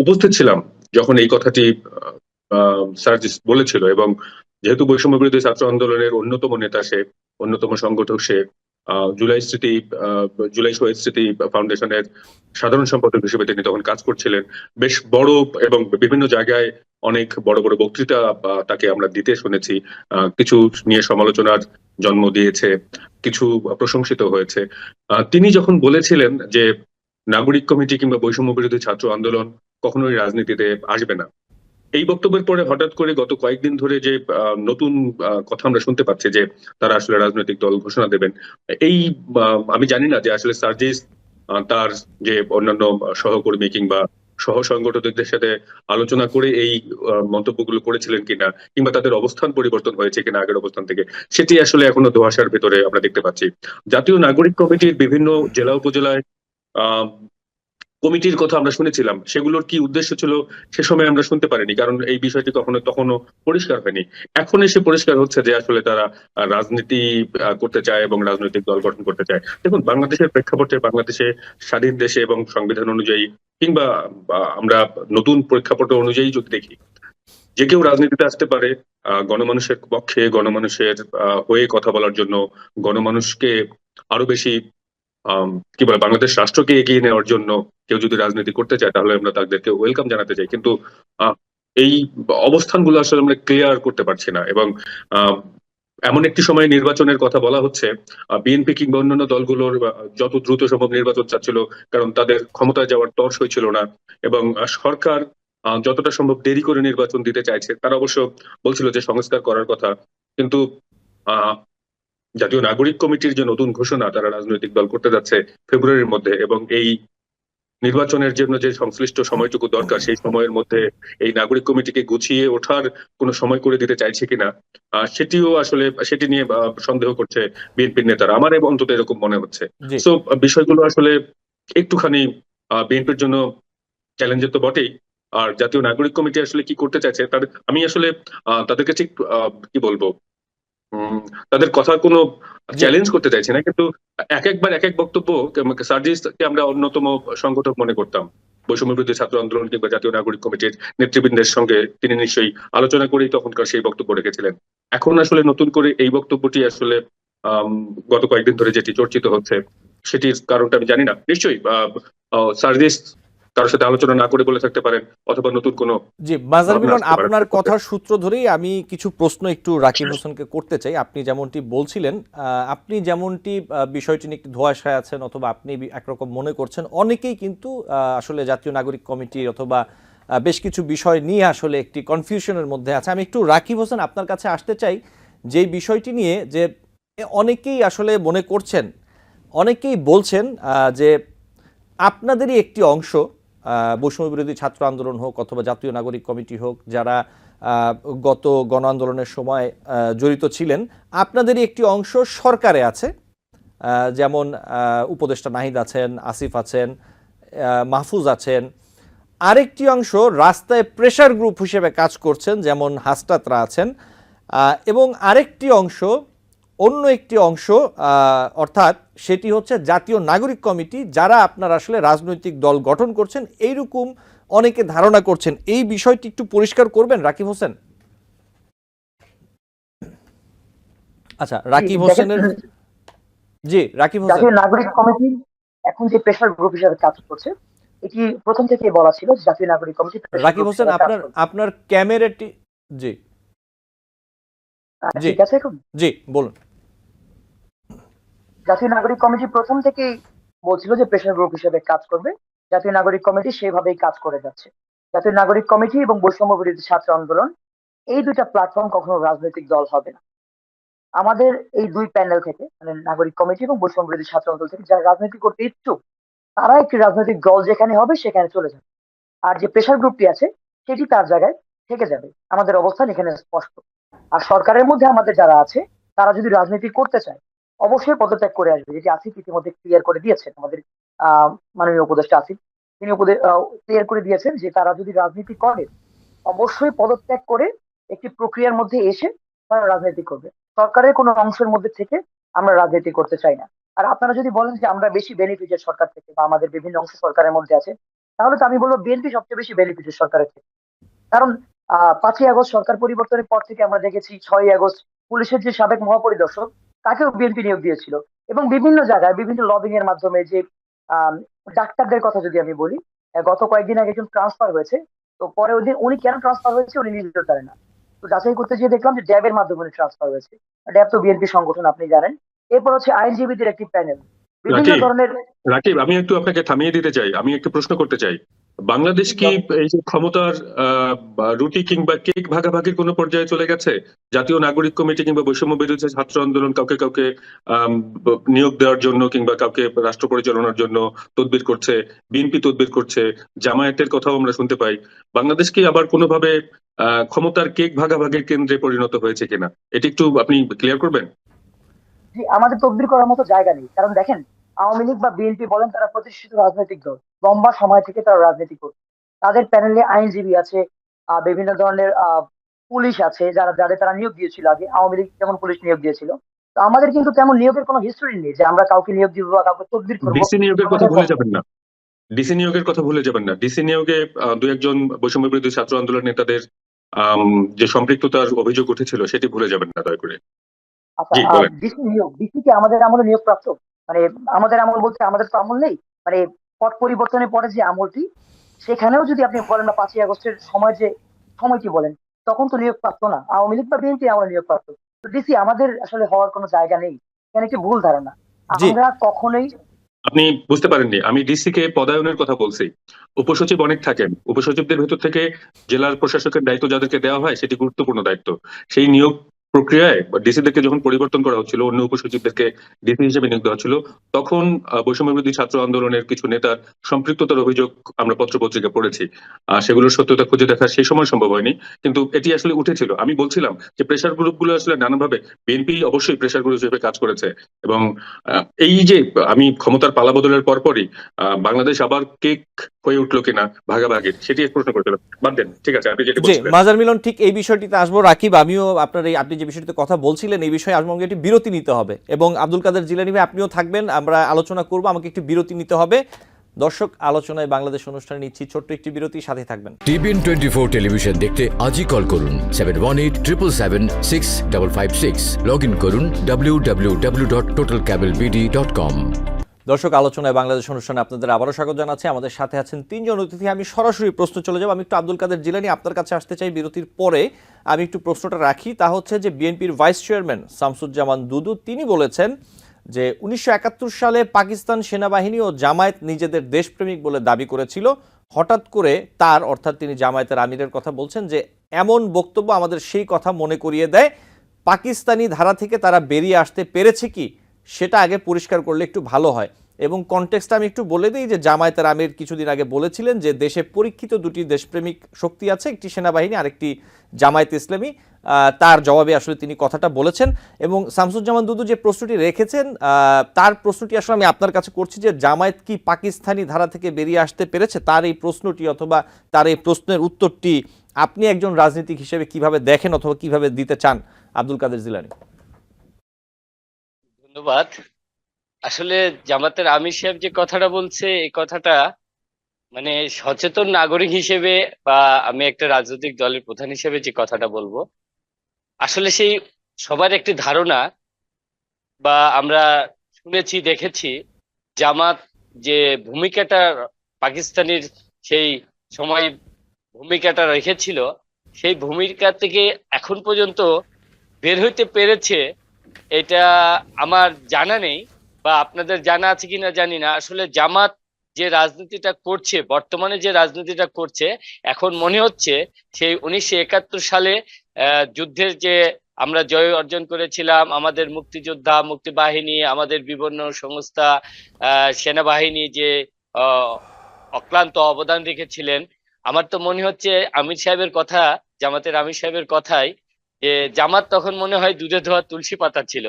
উপস্থিত ছিলাম যখন এই কথাটি সার্জিস বলেছিল, এবং যেহেতু বৈষম্য বিরোধী ছাত্র আন্দোলনের অন্যতম নেতা সে, অন্যতম সংগঠক সে, জুলাই স্মৃতি জুলাই শহীদ স্মৃতি ফাউন্ডেশনের সাধারণ সম্পাদক হিসেবে তিনি তখন কাজ করছিলেন। বেশ বড় এবং বিভিন্ন জায়গায় অনেক বড় বড় বক্তৃতা তাকে আমরা দিতে শুনেছি। কিছু নিয়ে সমালোচনার জন্ম দিয়েছে, কিছু প্রশংসিত হয়েছে। তিনি যখন বলেছিলেন যে নাগরিক কমিটি কিংবা বৈষম্য বিরোধী ছাত্র আন্দোলন কখনোই রাজনীতিতে আসবে না, এই বক্তব্যের পরে হঠাৎ করে গত কয়েকদিন ধরে যে নতুন কথা আমরা শুনতে পাচ্ছি যে তারা আসলে রাজনৈতিক দল ঘোষণা দেবেন। এই আমি জানি না যে আসলে সার্জিস তার যে অন্যান্য সহকর্মী কিংবা সহ সংগঠকদের সাথে আলোচনা করে এই মন্তব্যগুলো করেছিলেন কিনা, কিংবা তাদের অবস্থান পরিবর্তন হয়েছে কিনা আগের অবস্থান থেকে, সেটি আসলে এখনো ধোঁয়াশার ভিতরে আমরা দেখতে পাচ্ছি। জাতীয় নাগরিক কমিটির বিভিন্ন জেলা উপজেলায় কমিটির কথা আমরা শুনেছিলাম, সেগুলোর কি উদ্দেশ্য ছিল সে সময় আমরা শুনতে পারিনি, কারণ এই বিষয়টি তখনও পরিষ্কার হয়নি। এখন এসে পরিষ্কার হচ্ছে যে আসলে তারা রাজনীতি করতে চায় এবং রাজনৈতিক দল গঠন করতে চায়। দেখুন, বাংলাদেশের প্রেক্ষাপটে, বাংলাদেশে স্বাধীন দেশে এবং সংবিধান অনুযায়ী কিংবা আমরা নতুন প্রেক্ষাপট অনুযায়ী যদি দেখি, যে কেউ রাজনীতিতে আসতে পারে গণমানুষের পক্ষে, গণমানুষের হয়ে কথা বলার জন্য, গণমানুষকে আরো বেশি কি বলে বাংলাদেশ রাষ্ট্রকে এগিয়ে নেওয়ার জন্য কেউ যদি রাজনীতি করতে চায় তাহলে আমরা তাদেরকে ওয়েলকাম জানাতে চাই। কিন্তু আহ, এই অবস্থানগুলো আসলে আমরা ক্লিয়ার করতে পারছি না। এবং আহ, এমন একটি সময় নির্বাচনের কথা বলা হচ্ছে, বিএনপি কিংবা অন্যান্য দলগুলোর যত দ্রুত সম্ভব নির্বাচন চাচ্ছিল, কারণ তাদের ক্ষমতায় যাওয়ার তর সইছিল না। এবং সরকার যতটা সম্ভব দেরি করে নির্বাচন দিতে চাইছে। তারা অবশ্য বলছিল যে সংস্কার করার কথা, কিন্তু আহ জাতীয় নাগরিক কমিটির যে নতুন ঘোষণা তারা রাজনৈতিক দল করতে যাচ্ছে ফেব্রুয়ারির মধ্যে, এবং এই নির্বাচনের জন্য যে সংশ্লিষ্ট সময়টুকু দরকার সেই সময়ের মধ্যে এই নাগরিক কমিটিকে গুছিয়ে ওঠার কোনো সময় করে দিতে চাইছে কিনা, সেটিও আসলে সেটি নিয়ে সন্দেহ করছে বিএনপির নেতারা। আমার অন্তত এরকম মনে হচ্ছে। জি। সো বিষয়গুলো আসলে একটুখানি বিএনপির জন্য চ্যালেঞ্জের তো বটেই। আর জাতীয় নাগরিক কমিটি আসলে কি করতে চাইছে তাদের, আমি আসলে তাদেরকে ঠিক কি বলবো, উম, তাদের কথার কোনো জি। চ্যালেঞ্জ করতে চাইছি না, কিন্তু একবার এক এক বক্তব্য, সার্জিসকে আমরা অন্যতম সংগঠক মনে করতাম বৈষম্য বিরোধী ছাত্র আন্দোলন কিংবা জাতীয় নাগরিক কমিটির নেতৃবৃন্দের সঙ্গে তিনি নিশ্চয়ই আলোচনা করেই তখনকার সেই বক্তব্য রেখেছিলেন। এখন আসলে নতুন করে এই বক্তব্যটি আসলে আম, গত কয়েকদিন ধরে যেটি চর্চিত হচ্ছে সেটির কারণটা আমি জানি না। নিশ্চয়ই সার্জিস কারোর সাথে আলোচনা না করে বলে থাকতে পারেন, অথবা নতুন কোনো জি, মাজার ভাবনা মিলন, আসতে পারে আপনার তাদের মধ্যে। কথার সূত্র ধরেই আমি কিছু প্রশ্ন একটু রাকিব হোসেনকে করতে চাই। আপনি যেমনটি বলছিলেন, আপনি যেমনটি বিষয়টি নিয়ে একটু ধোঁয়াশায় আছেন অথবা আপনি একরকম মনে করছেন, অনেকেই কিন্তু আসলে জাতীয় নাগরিক কমিটি অথবা বেশ কিছু বিষয় নিয়ে আসলে একটি কনফিউশনের মধ্যে আছে। আমি একটু রাকিব হোসেন আপনার কাছে আসতে চাই যে বিষয়টি নিয়ে, যে অনেকেই আসলে মনে করছেন, অনেকেই বলছেন যে আপনাদেরই একটি অংশ, বৈষম্য বিরোধী ছাত্র আন্দোলন হোক অথবা জাতীয় নাগরিক কমিটি হোক, যারা গত গণ আন্দোলনের সময় জড়িত ছিলেন, আপনাদেরই একটি অংশ সরকারে আছে। যেমন উপদেষ্টা নাহিদ আছেন, আসিফ আছেন, মাহফুজ আছেন। আরেকটি অংশ রাস্তায় প্রেসার গ্রুপ হিসেবে কাজ করছেন, যেমন হাসনাতরা আছেন। এবং আরেকটি অংশ, অন্য একটি অংশ, অর্থাৎ সেটি হচ্ছে জাতীয় নাগরিক কমিটি, যারা আপনারা আসলে রাজনৈতিক দল গঠন করছেন এইরকম অনেকে ধারণা করছেন। এই বিষয়টি একটু পরিষ্কার করবেন রাকিব হোসেন। আচ্ছা, রাকিব হোসেনের, জি রাকিব হোসেন। জাতীয় নাগরিক কমিটি এখন যে প্রেসার গ্রুপ হিসেবে কাজ করছে, এটি প্রথম থেকে বলা ছিল যে জাতীয় নাগরিক committee pressure Rakib group Hossain, হিসেবে কাজ আপনার করবে। আপনার ক্যামেরাটি, জি জি ঠিক আছে, এখন জি বলুন। জাতীয় নাগরিক কমিটি প্রথম থেকেই বলছিল যে প্রেসার গ্রুপ হিসেবে কাজ করবে। জাতীয় নাগরিক কমিটি সেভাবেই কাজ করে যাচ্ছে। জাতীয় নাগরিক কমিটি এবং বৈষম্য বিরোধী ছাত্র আন্দোলন এই দুইটা প্ল্যাটফর্ম কখনো রাজনৈতিক দল হবে না। আমাদের এই দুই প্যানেল থেকে মানে নাগরিক কমিটি এবং বৈষম্য বিরোধী ছাত্র আন্দোলন থেকে যারা রাজনীতি করতে ইচ্ছুক তারা একটি রাজনৈতিক দল যেখানে হবে সেখানে চলে যাবে। আর যে প্রেশার গ্রুপটি আছে সেটি তার জায়গায় থেকে যাবে। আমাদের অবস্থান এখানে স্পষ্ট। আর সরকারের মধ্যে আমাদের যারা আছে তারা যদি রাজনীতি করতে চায় অবশ্যই পদত্যাগ করে আসবে, যেটি আসিফ ইতিমধ্যে ক্লিয়ার করে দিয়েছেন। আমাদের আহ মাননীয় উপদেষ্টা আসিফ তিনি ক্লিয়ার করে দিয়েছেন যে তারা যদি রাজনীতি করে অবশ্যই পদত্যাগ করে একটি প্রক্রিয়ার মধ্যে এসে তারা রাজনীতি করবে। সরকারের কোনো অংশের মধ্যে থেকে আমরা রাজনীতি করতে চাই না। আর আপনারা যদি বলেন যে আমরা বেশি বেনিফিটেড সরকার থেকে বা আমাদের বিভিন্ন অংশ সরকারের মধ্যে আছে, তাহলে তো আমি বলবো বিএনপি সবচেয়ে বেশি বেনিফিটেড সরকারের থেকে। কারণ 5ই আগস্ট সরকার পরিবর্তনের পর থেকে আমরা দেখেছি 6ই আগস্ট পুলিশের যে সাবেক মহাপরিদর্শক তাকেও বিএনপি নিয়োগ দিয়েছিল। এবং বিভিন্ন জায়গায় বিভিন্ন লবিং এর মাধ্যমে যে আহ, ডাক্তারদের কথা যদি আমি বলি, গত কয়েকদিন আগে একজন ট্রান্সফার হয়েছে। তো পরে ওই দিন উনি কেন ট্রান্সফার হয়েছে উনি নিজেও জানেন না। তো যাচাই করতে গিয়ে দেখলাম যে ড্যাবের মাধ্যমে উনি ট্রান্সফার হয়েছে। ড্যাব তো বিএনপি সংগঠন আপনি জানেন। এরপর হচ্ছে আইনজীবীদের একটি প্যানেল, বিভিন্ন রাকিব ধরনের। রাকিব আমি একটু আপনাকে থামিয়ে দিতে চাই, আমি একটু প্রশ্ন করতে চাই। বাংলাদেশ কি এই যে ক্ষমতার বা রুটি কিংবা কেক ভাগাভাগির কোনো পর্যায়ে চলে গেছে? জাতীয় নাগরিক কমিটি কিংবা বৈষম্য বিরোধী ছাত্র আন্দোলন কাউকে কাউকে নিয়োগ দেওয়ার জন্য কিংবা কাউকে রাষ্ট্র পরিচালনার জন্য তদবির করছে, বিএনপি তদবির করছে, জামায়াতের কথাও আমরা শুনতে পাই। বাংলাদেশ কি আবার কোনোভাবে ক্ষমতার কেক ভাগাভাগির কেন্দ্রে পরিণত হয়েছে কিনা, এটি একটু আপনি ক্লিয়ার করবেন? জি, আমাদের তদবির করার মতো জায়গা নেই। কারণ দেখেন, আওয়ামী লীগ বা বিএনপি বলেন তারা প্রতিষ্ঠিত রাজনৈতিক দল, লম্বা সময় থেকে তারা রাজনীতি করছে। তাদের প্যানেলে আইনজীবী আছে, বিভিন্ন ধরনের পুলিশ আছে যাদের তারা নিয়োগ দিয়েছিল আগে, আওয়ামী লীগ যেমন পুলিশ নিয়োগ দিয়েছিল। তো আমাদের কিন্তু তেমন নিয়োগের কোনো হিস্টোরি নেই যে আমরা কাউকে নিয়োগ দিব বা কাউকে তদবির করবো। ডিসি নিয়োগের কথা ভুলে যাবেন না, ডিসি নিয়োগের কথা ভুলে যাবেন না। ডিসি নিয়োগে দু একজন বৈষম্য বিরোধী ছাত্র আন্দোলন নেতাদের যে সম্পৃক্ততার অভিযোগ উঠেছিল সেটি ভুলে যাবেন না দয়া করে। আচ্ছা, জি বলেন। ডিসি নিয়োগ, ডিসি কি আমাদের আমলে নিয়োগ প্রাপ্ত? মানে আমাদের আমল বলতে আমাদের তো আমল নেই। মানে পট পরিবর্তনের পরে যে আমলটি, সেখানেও যদি আপনি বলেন না 5ই আগস্টের সময় যে সময়টি বলেন, তখন তো নিয়োগ প্রাপ্ত না আওয়ামী লীগ বা বিএনপি আমলে নিয়োগ প্রাপ্ত। তো ডিসি আমাদের আসলে হওয়ার কোনো জায়গা নেই। এখানে একটি ভুল ধারণা। জি। আমরা কখনোই আপনি বুঝতে পারেননি, আমি ডিসি কে পদায়নের কথা বলছি। উপসচিব অনেক থাকেন, উপসচিবদের ভেতর থেকে জেলার প্রশাসকের দায়িত্ব যাদেরকে দেওয়া হয় সেটি গুরুত্বপূর্ণ দায়িত্ব। সেই নিয়োগ প্রক্রিয়ায় ডিসিদেরকে যখন পরিবর্তন করা হচ্ছিল, অন্য উপসচিবদেরকে ডিসি হিসেবে নিয়োগ দেওয়া ছিল, তখন বৈষম্য বিরোধী ছাত্র আন্দোলনের কিছু নেতার সম্পৃক্ততার অভিযোগ আমরা পত্রপত্রিকা পড়েছি। সেগুলোর সত্যতা খুঁজে দেখা সেই সময় সম্ভব হয়নি, কিন্তু এটি আসলে উঠেছিল। আমি বলছিলাম যে প্রেশার গ্রুপগুলো আসলে নানাভাবে, বিএনপি অবশ্যই প্রেশার গ্রুপ হিসেবে কাজ করেছে। এবং এই যে আমি ক্ষমতার পালাবদলের পরপরই বাংলাদেশ আবার কেক হয়ে উঠলো কিনা ভাগাভাগির, সেটি এক প্রশ্ন করেছিল। বাদ দেন, ঠিক আছে, আপনি যেটা জি, বলছিলেন। মাজার মিলন ঠিক এই বিষয়টিতে আসবো। রাকিব, আমিও আপনার এই আপনি যে বিষয়টিতে কথা বলছিলেন এই বিষয়ে আমাকে একটি বিরতি নিতে হবে, এবং আব্দুল কাদের জিলানী ভাই আপনিও থাকবেন, আমরা আলোচনা করব, আমাকে একটি বিরতি নিতে হবে। দর্শক, আলোচনায় বাংলাদেশ অনুষ্ঠানে নিচ্ছি ছোট্ট একটি বিরতি, সাথে থাকবেন। টিবিএন 24 টেলিভিশন দেখতে আজই কল করুন 7187776556। লগ ইন করুন www.totalcablebd.com। দর্শক, আলোচনায় বাংলাদেশ অনুষ্ঠানে আপনাদের আবারও স্বাগত জানাচ্ছি। আমাদের সাথে আছেন তিনজন অতিথি। আমি সরাসরি প্রশ্ন চলে যাব। আমি একটু আব্দুল কাদের জিলানী আপনার কাছে আসতে চাই বিরতির পরে। আমি একটু প্রশ্নটা রাখি, তা হচ্ছে যে বিএনপির ভাইস চেয়ারম্যান শামসুজ্জামান দুদু তিনি বলেছেন যে 1971 সালে পাকিস্তান সেনাবাহিনী ও জামায়াত নিজেদের দেশপ্রেমিক বলে দাবি করেছিল। হঠাৎ করে তার, অর্থাৎ তিনি জামায়াতের আমিরের কথা বলছেন, যে এমন বক্তব্য আমাদের সেই কথা মনে করিয়ে দেয়। পাকিস্তানি ধারা থেকে তারা বেরিয়ে আসতে পেরেছে কি সেটা আগে পরিষ্কার করলে একটু ভালো হয়। এবং কনটেক্সটটা আমি একটু বলে দিই যে জামায়াতের আমির কিছুদিন আগে বলেছিলেন যে দেশে পরীক্ষিত দুটি দেশপ্রেমিক শক্তি আছে, একটি সেনাবাহিনী আর একটি জামায়াত ইসলামী। তার জবাবে আসলে তিনি কথাটা বলেছেন। এবং শামসুজ্জামান দুদু যে প্রশ্নটি রেখেছেন, তার প্রশ্নটি আসলে আমি আপনার কাছে করছি যে জামায়াত কি পাকিস্তানি ধারা থেকে বেরিয়ে আসতে পেরেছে? তার এই প্রশ্নটি অথবা তার এই প্রশ্নের উত্তরটি আপনি একজন রাজনীতিক হিসেবে কিভাবে দেখেন অথবা কিভাবে দিতে চান আব্দুল কাদের জিলানী? ধন্যবাদ। আসলে জামাতের আমির সাহেব যে কথাটা বলছে, এই কথাটা মানে সচেতন নাগরিক হিসেবে বা আমি একটা রাজনৈতিক দলের প্রধান হিসেবে যে কথাটা বলবো, আসলে সেই সবার একটি ধারণা বা আমরা শুনেছি দেখেছি, জামাত যে ভূমিকাটা পাকিস্তানের সেই সময় ভূমিকাটা রেখেছিল, সেই ভূমিকা থেকে এখন পর্যন্ত বের হইতে পেরেছে, এটা আমার জানা নেই বা আপনাদের জানা আছে কিনা জানি না। আসলে জামাত যে রাজনীতিটা করছে, বর্তমানে যে রাজনীতিটা করছে, এখন মনে হচ্ছে সেই 1971 সালে যুদ্ধের যে আমরা জয় অর্জন করেছিলাম, আমাদের মুক্তিযোদ্ধা, মুক্তিবাহিনী, আমাদের বিভিন্ন সংস্থা, সেনাবাহিনী যে আহ, অক্লান্ত অবদান রেখেছিলেন, আমার তো মনে হচ্ছে আমির সাহেবের কথা, জামাতের আমির সাহেবের কথাই, যে জামাত তখন মনে হয় দুধে ধোয়া তুলসী পাতা ছিল।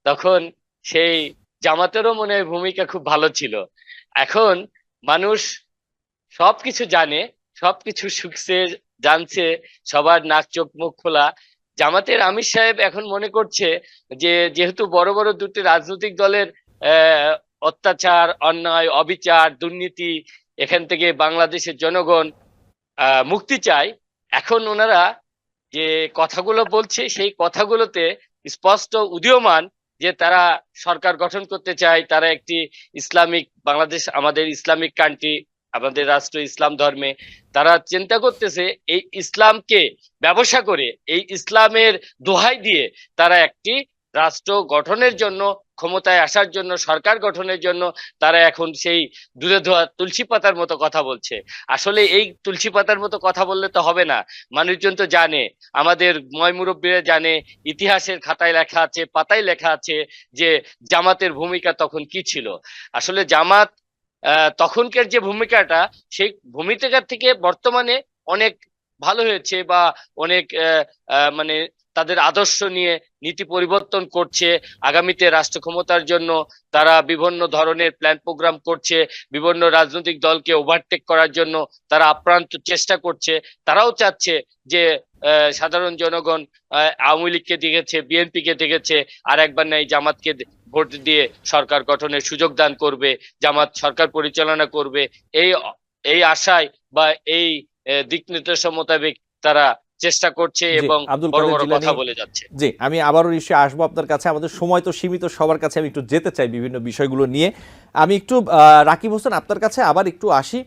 তখন সেই জামাতেরও মনে হয় ভূমিকা খুব ভালো ছিল। এখন মানুষ সবকিছু জানে, সবকিছু শুনছে, জানছে, সবার নাক চোখ মুখ খোলা। জামাতের আমির সাহেব এখন মনে করছে যে যেহেতু বড় বড় দুটি রাজনৈতিক দলের আহ অত্যাচার, অন্যায়, অবিচার, দুর্নীতি, এখান থেকে বাংলাদেশের জনগণ মুক্তি চায়, এখন ওনারা যে কথাগুলো বলছে সেই কথাগুলোতে স্পষ্ট উদীয়মান যে তারা সরকার গঠন করতে চায়, তারা একটি ইসলামিক বাংলাদেশ, আমাদের ইসলামিক কান্ট্রি, আমাদের রাষ্ট্র ইসলাম ধর্মে, তারা চিন্তা করতেছে এই ইসলামকে ব্যবসা করে, এই ইসলামের দোহাই দিয়ে তারা একটি রাষ্ট্র গঠনের জন্য, ক্ষমতায় আসার জন্য, সরকার গঠনের জন্য তারা এখন সেই দুধে ধোয়া তুলসী পাতার মতো কথা বলছে। আসলে এই তুলসী পাতার মতো কথা বললে তো হবে না। মানুষজন তো জানে, আমাদের ময় মুরব্বীরা জানে, ইতিহাসের খাতায় লেখা আছে, পাতায় লেখা আছে যে জামাতের ভূমিকা তখন কি ছিল। আসলে জামাত তখনকার যে ভূমিকাটা, সেই ভূমিকা থেকে বর্তমানে অনেক ভালো হয়েছে, বা অনেক মানে তাদের আদর্শ নিয়ে নীতি পরিবর্তন করছে। আগামীতে রাষ্ট্র ক্ষমতার জন্য তারা বিভিন্ন ধরনের প্ল্যান প্রোগ্রাম করছে, বিভিন্ন রাজনৈতিক দলকে ওভারটেক করার জন্য তারা আপ্রাণ চেষ্টা করছে। তারাও চাচ্ছে যে সাধারণ জনগণ আওয়ামী লীগকে দেখেছে, বিএনপি কে দেখেছে, আর একবার নাই জামাতকে ভোট দিয়ে সরকার গঠনের সুযোগ দান করবে, জামাত সরকার পরিচালনা করবে, এই এই আশায় বা এই দিক নির্দেশ মোতাবেক তারা চেষ্টা করছে জি, এবং আব্দুল বড় কাদের বড় জিলানী, কথা বলে যাচ্ছে। জি, আমি আবারও নিশ্চয়ই আসবো আপনার কাছে। আমাদের সময় তো সীমিত, সবার কাছে আমি একটু যেতে চাই বিভিন্ন বিষয়গুলো নিয়ে। আমি একটু রাকিব হোসেন আপনার কাছে আবার একটু আসি।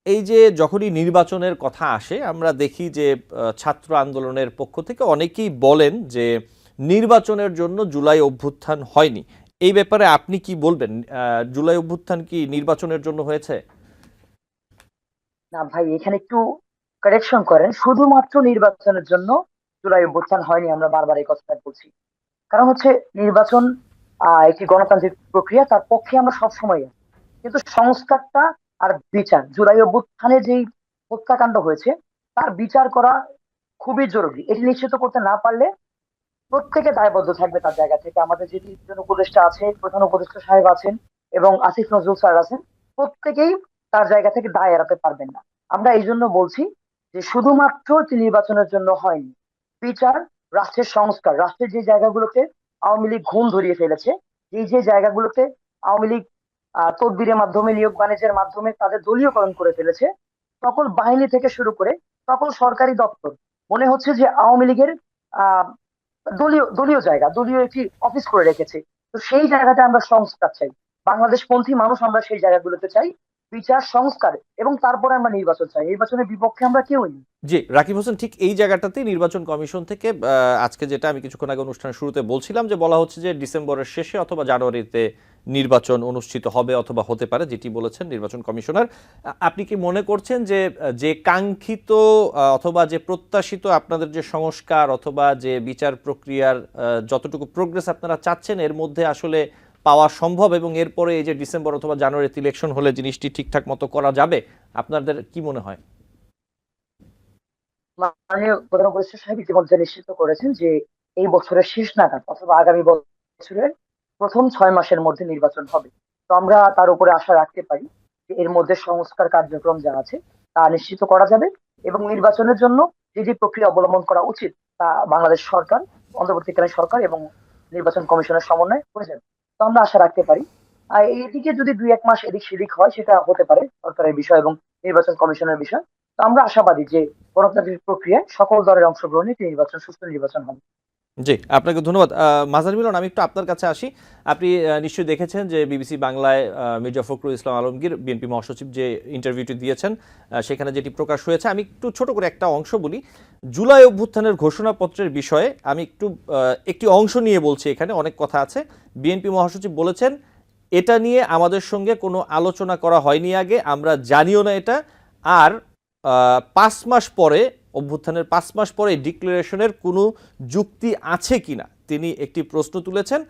এই যে যখনই নির্বাচনের কথা আসে, আমরা দেখি যে ছাত্র আন্দোলনের পক্ষ থেকে অনেকেই বলেন যে নির্বাচনের জন্য জুলাই অভ্যুত্থান হয়নি। এই ব্যাপারে আপনি কি বলবেন? জুলাই অভ্যুত্থান কি নির্বাচনের জন্য হয়েছে? না ভাই, এখানে একটু কারেকশন করেন, শুধুমাত্র নির্বাচনের জন্য জুলাই অভ্যুত্থান হয়নি, আমরা বারবার এই কথাটা বলছি। কারণ হচ্ছে নির্বাচন একটি গণতান্ত্রিক প্রক্রিয়া, তার পক্ষে আমরা সবসময় আছি। কিন্তু সংস্কারটা আর বিচার, জুলাই অভ্যুত্থানে যেই হত্যাকাণ্ড হয়েছে তার বিচার করা খুবই জরুরি। এটি নিশ্চিত করতে না পারলে প্রত্যেকে দায়বদ্ধ থাকবে তার জায়গা থেকে। আমাদের যে তিনজন উপদেষ্টা আছে, প্রধান উপদেষ্টা সাহেব আছেন এবং আসিফ নজরুল স্যার আছেন, প্রত্যেকেই তার জায়গা থেকে দায় এড়াতে পারবেন না। আমরা এই জন্য বলছি যে শুধুমাত্র এটি নির্বাচনের জন্য হয়নি, বিচার, রাষ্ট্রের সংস্কার, রাষ্ট্রের যে জায়গাগুলোতে আওয়ামী লীগ ঘুম ধরিয়ে ফেলেছে, এই যে জায়গাগুলোতে আওয়ামী লীগ তদবিরের মাধ্যমে, নিয়োগ বাণিজ্যের মাধ্যমে তাদের দলীয়করণ করে ফেলেছে, সকল বাহিনী থেকে শুরু করে সকল সরকারি দপ্তর, মনে হচ্ছে যে আওয়ামী লীগের আহ দলীয় দলীয় জায়গা, দলীয় একটি অফিস করে রেখেছে। তো সেই জায়গাতে আমরা সংস্কার চাই, বাংলাদেশপন্থী মানুষ আমরা সেই জায়গাগুলোতে চাই বিচার, সংস্কার, এবং তারপরে আমরা নির্বাচন চাই। নির্বাচনের বিপক্ষে আমরা কেউই নেই। জি, রাকিব হোসেন, ঠিক এই জায়গাটাতেই নির্বাচন কমিশন থেকে আজকে যেটা আমি কিছুক্ষণ আগে অনুষ্ঠানের শুরুতে বলছিলাম, যে বলা হচ্ছে যে ডিসেম্বরের শেষে অথবা জানুয়ারিতে নির্বাচন অনুষ্ঠিত হবে অথবা হতে পারে, যেটি বলেছেন নির্বাচন কমিশনার। আপনি কি মনে করছেন যে যে কাঙ্ক্ষিত অথবা যে প্রত্যাশিত আপনাদের যে সংস্কার অথবা যে বিচার প্রক্রিয়ার যতটুকু প্রোগ্রেস আপনারা চাচ্ছেন, এর মধ্যে আসলে পাওয়া সম্ভব, এবং এরপরে এই যে ডিসেম্বর অথবা জানুয়ারিতে ইলেকশন হলে জিনিসটি ঠিকঠাক মতো করা যাবে? আপনাদের কি মনে হয়? মাননীয় প্রধান উপদেষ্টা সাহেব ইতিমধ্যে নিশ্চিত করেছেন যে এই বছরের শেষ নাগাদ অথবা আগামী বছরের প্রথম 6 মাসের মধ্যে নির্বাচন হবে। তো আমরা তার উপরে আশা রাখতে পারি যে এর মধ্যে সংস্কার কার্যক্রম যা আছে তা নিশ্চিত করা যাবে, এবং নির্বাচনের জন্য যে যে প্রক্রিয়া অবলম্বন করা উচিত তা বাংলাদেশ সরকার, অন্তর্বর্তীকালীন সরকার এবং নির্বাচন কমিশনের সমন্বয়ে হয়ে যাবে। তো আমরা আশা রাখতে পারি। আর এইদিকে যদি 2-1 মাস এদিক সেদিক হয় সেটা হতে পারে সরকারের বিষয় এবং নির্বাচন কমিশনের বিষয়। তো আমরা আশাবাদী যে গণতান্ত্রিক প্রক্রিয়ায় সকল দলের অংশগ্রহণে একটি নির্বাচন, সুষ্ঠু নির্বাচন হবে। জি, আপনাকে ধন্যবাদ। মাজার মিলন, আমি একটু আপনার কাছে আসি। আপনি নিশ্চয়ই দেখেছেন যে বিবিসি বাংলায় মির্জা ফখরুল ইসলাম আলমগীর, বিএনপি মহাসচিব, যে ইন্টারভিউটি দিয়েছেন, সেখানে যেটি প্রকাশ হয়েছে, আমি একটু ছোট করে একটা অংশ বলি। জুলাই অভ্যুত্থানের ঘোষণাপত্রের বিষয়ে আমি একটি অংশ নিয়ে বলছি, এখানে অনেক কথা আছে। বিএনপি মহাসচিব বলেছেন, এটা নিয়ে আমাদের সঙ্গে কোনো আলোচনা করা হয়নি আগে, আমরা জানিও না এটা। আর 5 মাস পরে, অভ্যুত্থানের 5 মাস পরে ডিক্লারেশনের কোনো যুক্তি আছে কিনা তিনি একটি প্রশ্ন তুলেছেন।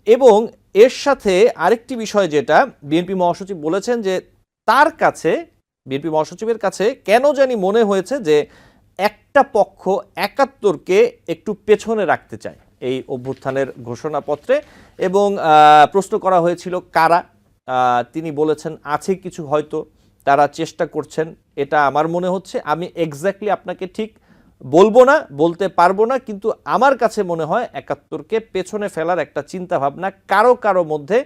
এবং এর সাথে আরেকটি বিষয় যেটা বিএনপি মহাসচিব বলেছেন যে তার কাছে, বিএনপি মহাসচিবের কাছে কেন জানি মনে হয়েছে যে একটা পক্ষ 71কে একটু পেছনে রাখতে চায় এই অভ্যুত্থানের ঘোষণাপত্রে। এবং প্রশ্ন করা হয়েছিল কারা, তিনি বলেছেন আছে কিছু, হয়তো তারা চেষ্টা করছেন, এটা আমার মনে হচ্ছে। আমি এক্স্যাক্টলি আপনাকে ঠিক বলবো না, বলতে পারবো না, কিন্তু আমার কাছে মনে হয় 71কে পেছনে ফেলার একটা চিন্তা ভাবনা কারো কারো মধ্যে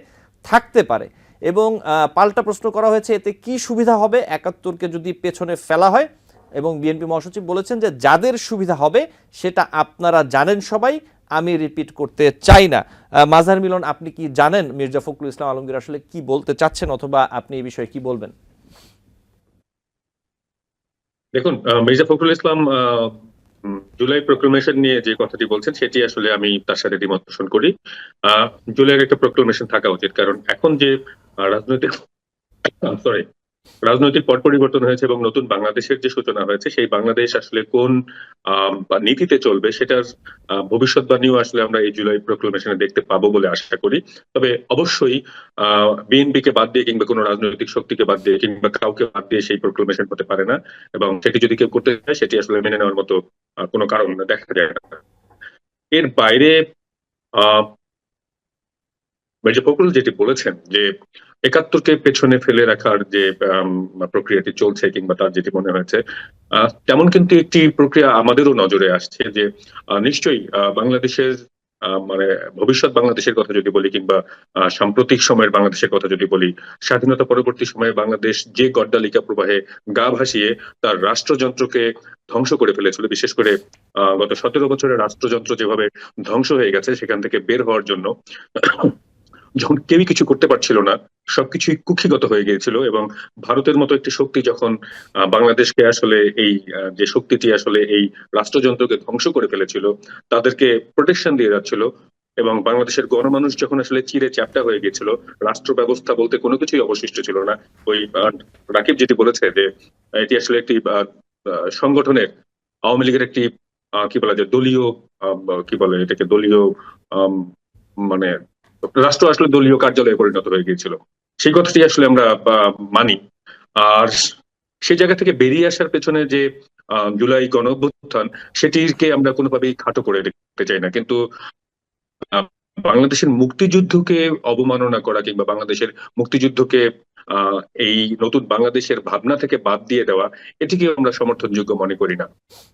থাকতে পারে। এবং পাল্টা প্রশ্ন করা হয়েছে এতে কি সুবিধা হবে 71কে যদি পেছনে ফেলা হয়। এবং বিএনপি মহাসচিব বলেছেন যে যাদের সুবিধা হবে সেটা আপনারা জানেন সবাই, আমি রিপিট করতে চাই না। মাজার মিলন, আপনি কি জানেন মির্জা ফখরুল ইসলাম আলমগীর আসলে কি বলতে চাচ্ছেন, অথবা আপনি এই বিষয়ে কি বলবেন? দেখুন, মির্জা ফখরুল ইসলাম জুলাই প্রক্লেমেশন নিয়ে যে কথাটি বলছেন সেটি আসলে আমি তার সাথে দ্বিমত পোষণ করি। জুলাইয়ের একটা প্রক্লেমেশন থাকা উচিত, কারণ এখন যে রাজনৈতিক সরি রাজনৈতিক পট পরিবর্তন হয়েছে এবং নতুন বাংলাদেশের যে সূচনা হয়েছে, সেই বাংলাদেশ আসলে কোন বা নীতিতে চলবে সেটার ভবিষ্যৎবাণীও আসলে আমরা এই জুলাই প্রক্লেমেশনে দেখতে পাবো বলে আশা করি। তবে অবশ্যই বিএনপি কে বাদ দিয়ে কিংবা কোনো রাজনৈতিক শক্তিকে বাদ দিয়ে কিংবা কাউকে বাদ দিয়ে সেই প্রক্লেমেশন হতে পারে না, এবং সেটি যদি কেউ করতে চায় সেটি আসলে মেনে নেওয়ার মতো কোনো কারণ দেখা যায় না। এর বাইরে আহ মির্জা ফখরুল যেটি বলেছেন যে 71কে পেছনে ফেলে রাখার যে প্রক্রিয়াটি চলছে কিংবা তার যেটি মনে হয়েছে, তেমন কিন্তু একটি প্রক্রিয়া আমাদেরও নজরে আসছে যে নিশ্চয়ই বাংলাদেশের মানে ভবিষ্যৎ বাংলাদেশের কথা যদি বলি কিংবা সাম্প্রতিক সময়ের বাংলাদেশের কথা যদি বলি, স্বাধীনতা পরবর্তী সময়ে বাংলাদেশ যে গড্ডালিকা প্রবাহে গা ভাসিয়ে তার রাষ্ট্রযন্ত্রকে ধ্বংস করে ফেলেছিল, বিশেষ করে গত 17 বছরের রাষ্ট্রযন্ত্র যেভাবে ধ্বংস হয়ে গেছে, সেখান থেকে বের হওয়ার জন্য যখন কেউই কিছু করতে পারছিল না, সবকিছুই কুক্ষিগত হয়ে গিয়েছিল, এবং ভারতের মতো একটি শক্তি যখন বাংলাদেশকে আসলে এই যে শক্তিটি আসলে এই রাষ্ট্রযন্ত্রকে ধ্বংস করে ফেলেছিল, তাদেরকে প্রোটেকশন দিয়ে যাচ্ছিল, এবং বাংলাদেশের গণমানুষ যখন আসলে চিরে চ্যাপ্টা হয়ে গিয়েছিল, রাষ্ট্র ব্যবস্থা বলতে কোনো কিছুই অবশিষ্ট ছিল না। ওই রাকিব যেটি বলেছে যে এটি আসলে একটি সংগঠনের, আওয়ামী লীগের একটি কি বলা যায় দলীয় কি বলে এটাকে দলীয় মানে রাষ্ট্র আসলে দলীয় কার্যালয়ে পরিণত হয়ে গিয়েছিল, সেই কথাটি আসলে আমরা মানি। আর সেই জায়গা থেকে বেরিয়ে আসার পেছনে যে জুলাই গণ অভ্যুত্থান, সেটিকে আমরা কোনোভাবেই খাটো করে দেখতে চাই না, কিন্তু বাংলাদেশের মুক্তিযুদ্ধকে অবমাননা করা কিংবা বাংলাদেশের মুক্তিযুদ্ধকে এই নতুন বাংলাদেশের ভাবনা থেকে বাদ দিয়ে দেওয়া, এটিকে আমরা সমর্থনযোগ্য মনে করি না।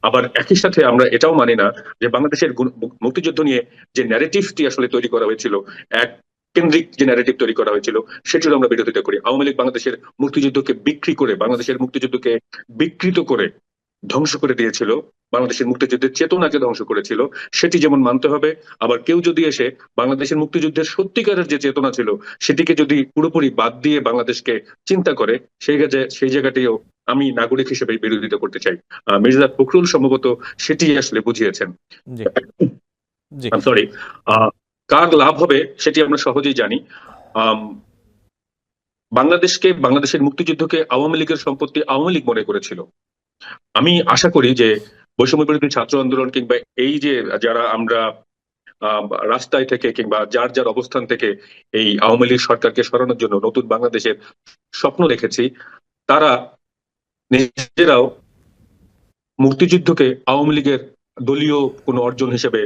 আবার একই সাথে আমরা এটাও মানি না যে বাংলাদেশের মুক্তিযুদ্ধ নিয়ে যে ন্যারেটিভটি আসলে তৈরি করা হয়েছিল, এক কেন্দ্রিক যে ন্যারেটিভ তৈরি করা হয়েছিল, সেটির আমরা বিরোধিতা করি। আওয়ামী লীগ বাংলাদেশের মুক্তিযুদ্ধকে বিক্রি করে, বাংলাদেশের মুক্তিযুদ্ধকে বিকৃত করে ধ্বংস করে দিয়েছিল, বাংলাদেশের মুক্তিযুদ্ধের চেতনাকে ধ্বংস করেছিল, সেটি যেমন মানতে হবে। আবার কেউ যদি এসে বাংলাদেশের মুক্তিযুদ্ধের সত্যিকারের যে চেতনা ছিল সেটিকে যদি পুরোপুরি বাদ দিয়ে বাংলাদেশকে চিন্তা করে, সেই জায়গাটিও আমি নাগরিক হিসেবে বিরোধিতা করতে চাই। মির্জা ফখরুল সম্ভবত সেটি আসলে বুঝিয়েছেন। জি জি সরি, কার লাভ হবে সেটি আমরা সহজেই জানি। বাংলাদেশের মুক্তিযুদ্ধকে আওয়ামী লীগের সম্পত্তি আওয়ামী লীগ মনে করেছিল। আমি আশা করি যে বৈষম্য বিরোধী ছাত্র আন্দোলন কিংবা এই যে যারা আমরা রাস্তায় থেকে কিংবা যার যার অবস্থান থেকে এই আওয়ামী লীগ সরকারকে সরানোর জন্য নতুন বাংলাদেশের স্বপ্ন দেখেছি, তারা নিজেরাও মুক্তিযুদ্ধকে আওয়ামী লীগের দলীয় কোনো অর্জন হিসেবে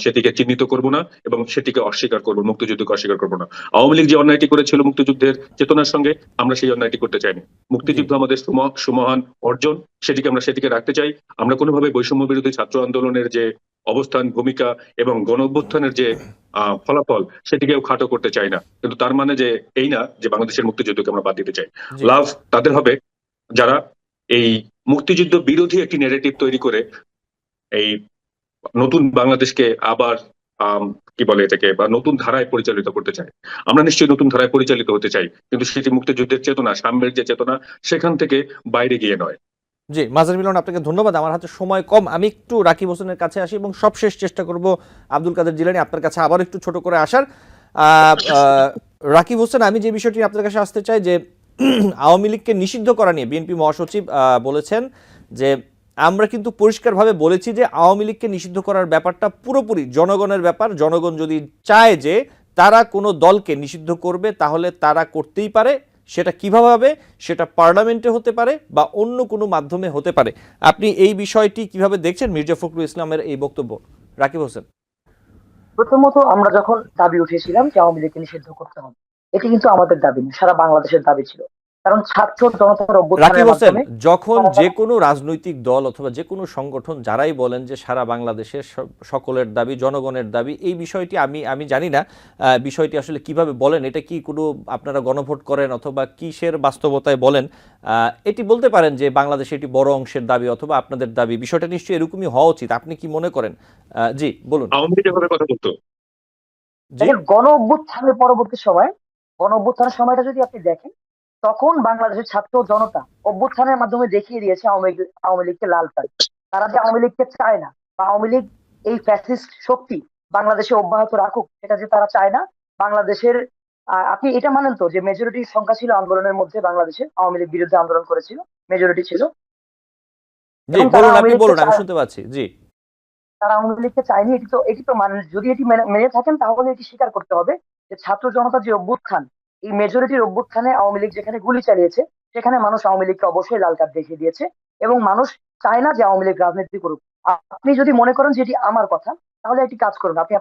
সেটিকে চিহ্নিত করব না, এবং সেটিকে অস্বীকার করবো, মুক্তিযুদ্ধকে অস্বীকার করবো না। আওয়ামী লীগ যে অন্যায়টি করেছিল মুক্তিযুদ্ধের চেতনার সঙ্গে, আমরা সেই অন্যায়টি করতে চাইনি। মুক্তিযুদ্ধ আমাদের সুমহান অর্জন, সেটিকে রাখতে চাই। আমরা কোনোভাবে বৈষম্য বিরোধী ছাত্র আন্দোলনের যে অবস্থান, ভূমিকা এবং গণ অভ্যুত্থানের যে ফলাফল, সেটিকেও খাটো করতে চাই না, কিন্তু তার মানে যে এই না যে বাংলাদেশের মুক্তিযুদ্ধকে আমরা বাদ দিতে চাই। লাভ তাদের হবে যারা এই মুক্তিযুদ্ধ বিরোধী একটি ন্যারেটিভ তৈরি করে এই নতুন বাংলাদেশকে আবার কি বলে এটাকে বা নতুন ধারায় পরিচালিত করতে চায়। আমরা নিশ্চয়ই নতুন ধারায় পরিচালিত হতে চাই, কিন্তু সেটি মুক্তিযুদ্ধের চেতনা, সাম্যের যে চেতনা, সেখান থেকে বাইরে গিয়ে নয়। জি, মাজার মিলন, আপনাকে ধন্যবাদ। আমার হাতে সময় কম, আমি একটু রাকিব হোসেনের কাছে আসি এবং সবশেষ চেষ্টা করব আব্দুল কাদের জিলানী আপনার কাছে আবার একটু ছোট করে আসার। রাকিব হোসেন, আমি যে বিষয়টি আপনার কাছে আসতে চাই যে আওয়ামী লীগকে নিষিদ্ধ করা নিয়ে বিএনপি মহাসচিব বলেছেন যে আমরা কিন্তু পরিষ্কারভাবে বলেছি যে আওয়ামী লীগকে নিষিদ্ধ করার ব্যাপারটা পুরোপুরি জনগণের ব্যাপার। জনগণ যদি চায় যে তারা কোনো দলকে নিষিদ্ধ করবে তাহলে তারা করতেই পারে, সেটা কিভাবে হবে, সেটা পার্লামেন্টে হতে পারে বা অন্য কোনো মাধ্যমে হতে পারে। আপনি এই বিষয়টি কিভাবে দেখছেন, মির্জা ফখরুল ইসলামের এই বক্তব্য? রাকিব হোসেন। প্রথমত আমরা যখন দাবি উঠিয়েছিলাম যে আওয়ামী লীগকে নিষিদ্ধ করতে হবে, এটি কিন্তু আমাদের দাবি না, সারা বাংলাদেশের দাবি ছিল। কারণ ছাত্র জনতার রাকিব অভ্যুত্থানের হোসেন, মাধ্যমে যখন যে কোনো রাজনৈতিক দল অথবা যে কোনো সংগঠন যারাই বলেন যে সারা বাংলাদেশের সকলের দাবি, জনগণের দাবি, এই বিষয়টি আমি জানি না বিষয়টি আসলে কিভাবে বলেন। এটা কি কোনো আপনারা গণভোট করেন অথবা কিসের বাস্তবতায় বলেন? এটি বলতে পারেন যে বাংলাদেশে এটি বড় অংশের দাবি অথবা আপনাদের দাবি, বিষয়টা নিশ্চয়ই এরকমই হওয়া উচিত। আপনি কি মনে করেন? জি বলুন। আওয়ামী লীগ এভাবে কথা বলতো? জি, দেখেন, গণ অভ্যুত্থানের সময়টা যদি আপনি দেখেন, তখন বাংলাদেশের ছাত্র জনতা অভ্যুত্থানের মাধ্যমে দেখিয়ে দিয়েছে আওয়ামী লীগকে লাল কার্ড। তারা যে আওয়ামী লীগকে চায় না, বা আওয়ামী লীগ এই ফ্যাসিস্ট শক্তি বাংলাদেশে অব্যাহত রাখুক, সেটা যে তারা চায় না। বাংলাদেশের আপনি এটা মানেন তো যে মেজরিটির সংখ্যা ছিল আন্দোলনের মধ্যে, বাংলাদেশে আওয়ামী লীগ বিরুদ্ধে আন্দোলন করেছিল, মেজরিটি ছিল। জি এবং তারা বলুন, আওয়ামী আপনি লীগকে বলুন, আমি শুনতে পাচ্ছি। জি তারা আওয়ামী লীগকে চায়নি। এটি তো মানে যদি এটি মেনে থাকেন, তাহলে এটি স্বীকার করতে হবে যে ছাত্র জনতার যে অভ্যুত্থান, এই মেজরিটির অভ্যুত্থানে আওয়ামী লীগ যেখানে গুলি চালিয়েছে, সেখানে মানুষ আওয়ামী লীগকে অবশ্যই লাল কার্ড দেখিয়ে দিয়েছে। এবং মানুষ চায় না যে আওয়ামী লীগ রাজনীতি করুক। আপনি যদি মনে করেন যে এটি আমার কথা, তাহলে একটি কাজ করুন, আপনি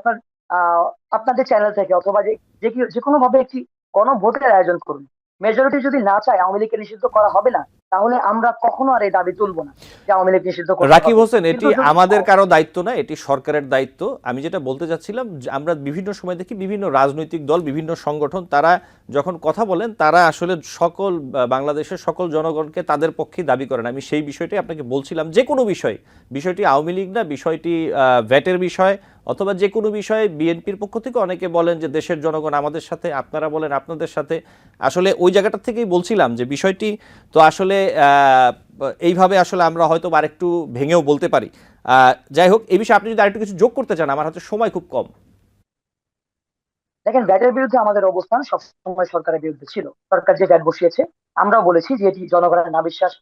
আপনাদের চ্যানেল থেকে অথবা যে কোনো ভাবে একটি গণভোটের আয়োজন করুন। মেজরিটি যদি না চায় আওয়ামী লীগকে নিষিদ্ধ করা হবে না, তাহলে আমরা কখনো আর এই দাবি তুলবো না যে আওয়ামী লীগ নিষিদ্ধ করতে রাকিব হবে। হোসেন, কিন্তু এটি যদি আমাদের কারো দায়িত্ব না, এটি সরকারের দায়িত্ব। আমি যেটা বলতে চাচ্ছিলাম, যে আমরা বিভিন্ন সময় দেখি বিভিন্ন রাজনৈতিক দল, বিভিন্ন সংগঠন, তারা যখন কথা বলেন তারা আসলে সকল বাংলাদেশের সকল জনগণকে তাদের পক্ষে দাবি করেন। আমি সেই বিষয়টাই আপনাকে বলছিলাম। যে কোনো বিষয়টি আওয়ামী লীগ না, বিষয়টি ভ্যাটের বিষয় অথবা যে কোনো বিষয়ে বিএনপির পক্ষ থেকে অনেকে বলেন যে দেশের জনগণ আমাদের সাথে, আপনারা বলেন আপনাদের সাথে। আসলে ওই জায়গাটা থেকেই বলছিলাম যে বিষয়টি তো আসলে এইভাবে আসলে আমরা হয়তো আরেকটু ভেঙেও বলতে পারি। যাই হোক, এই বিষয়ে আপনি যদি আরেকটু কিছু যোগ করতে চান, আমার হাতে সময় খুব কম। দেখেন, ব্যাটের বিরুদ্ধে আমাদের অবস্থান সবসময় সরকারের বিরুদ্ধে ছিল। সরকার যে ব্যাট বসিয়েছে, আমরাও বলেছি যে এটি জনগণের নাবিশ্বাস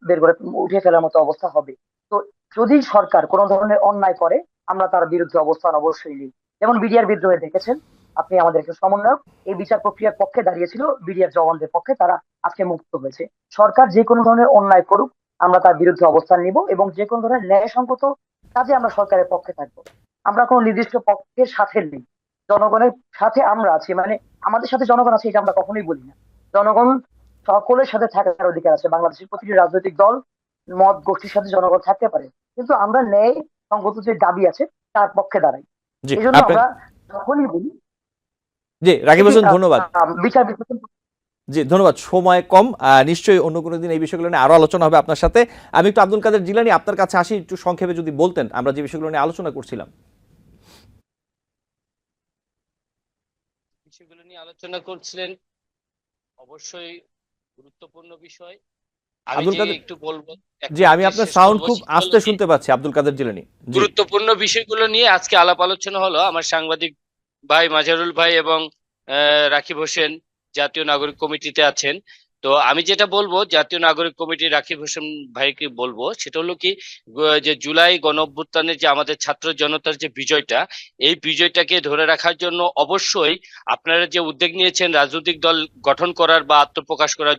বের করে উঠিয়ে ফেলার মতো অবস্থা হবে। তো যদি সরকার কোনো ধরনের অন্যায় করে, আমরা তার বিরুদ্ধে অবস্থান অবশ্যই নিই। যেমন বিডিআর বিদ্রোহে দেখেছেন আপনি, আমাদের একজন সমন্বয়ক এই বিচার প্রক্রিয়ার পক্ষে দাঁড়িয়েছিল, বিডিআর জওয়ানদের পক্ষে, তারা আজকে মুক্ত হয়েছে। সরকার যে কোনো ধরনের অন্যায় করুক, আমরা তার বিরুদ্ধে অবস্থান নিব, এবং যে কোনো ধরনের ন্যায়সঙ্গত কাজে আমরা সরকারের পক্ষে থাকবো। আমরা কোনো নির্দিষ্ট পক্ষের সাথে নেই, জনগণের সাথে আমরা আছি। মানে আমাদের সাথে জনগণ আছে, এটা আমরা কখনোই বলি না। জনগণ সকলের সাথে থাকার অধিকার আছে। বাংলাদেশের প্রতিটি রাজনৈতিক দল, মত, গোষ্ঠীর সাথে জনগণ থাকতে পারে, কিন্তু আমরা ন্যায় সঙ্গত যে দাবি আছে তার পক্ষে দাঁড়াই। জি এই জন্য আপনার আমরা যখনই বলি জি রাকিব এটি হোসেন, ধন্যবাদ। বিচার বিশ্লেষণ। জি ধন্যবাদ, সময় কম। নিশ্চয়ই অন্য কোনো দিন এই বিষয়গুলো নিয়ে আরো আলোচনা হবে আপনার সাথে। আমি একটু আব্দুল কাদের জিলানী আপনার কাছে আসি, একটু সংক্ষেপে যদি বলতেন আমরা যে বিষয়গুলো নিয়ে আলোচনা করছিলাম। বিষয়গুলো নিয়ে আলোচনা করছিলেন, অবশ্যই গুরুত্বপূর্ণ বিষয়। আমি আব্দুল যে কাদের, একটু বলবো, জি আমি একটা আপনার শেষ সাউন্ড করবো, খুব সেটা হলো আস্তে কি, শুনতে পাচ্ছি আব্দুল কাদের জিলানী। জি গুরুত্বপূর্ণ বিষয়গুলো নিয়ে আজকে আলাপ আলোচনা হলো আমার সাংবাদিক ভাই মাজারুল ভাই এবং রাকিব হোসেন জাতীয় নাগরিক কমিটিতে আছেন। তো আমি যেটা বলবো, জাতীয় নাগরিক কমিটির রাকিব হোসেন ভাইকে বলবো, সেটা হলো কি, যে জুলাই গণ অভ্যুত্থানের যে আমাদের ছাত্র জনতার যে বিজয়টা, এই বিজয়টাকে ধরে রাখার জন্য অবশ্যই আপনারা যে উদ্যোগ নিয়েছেন রাজনৈতিক দল গঠন করার বা আত্মপ্রকাশ করার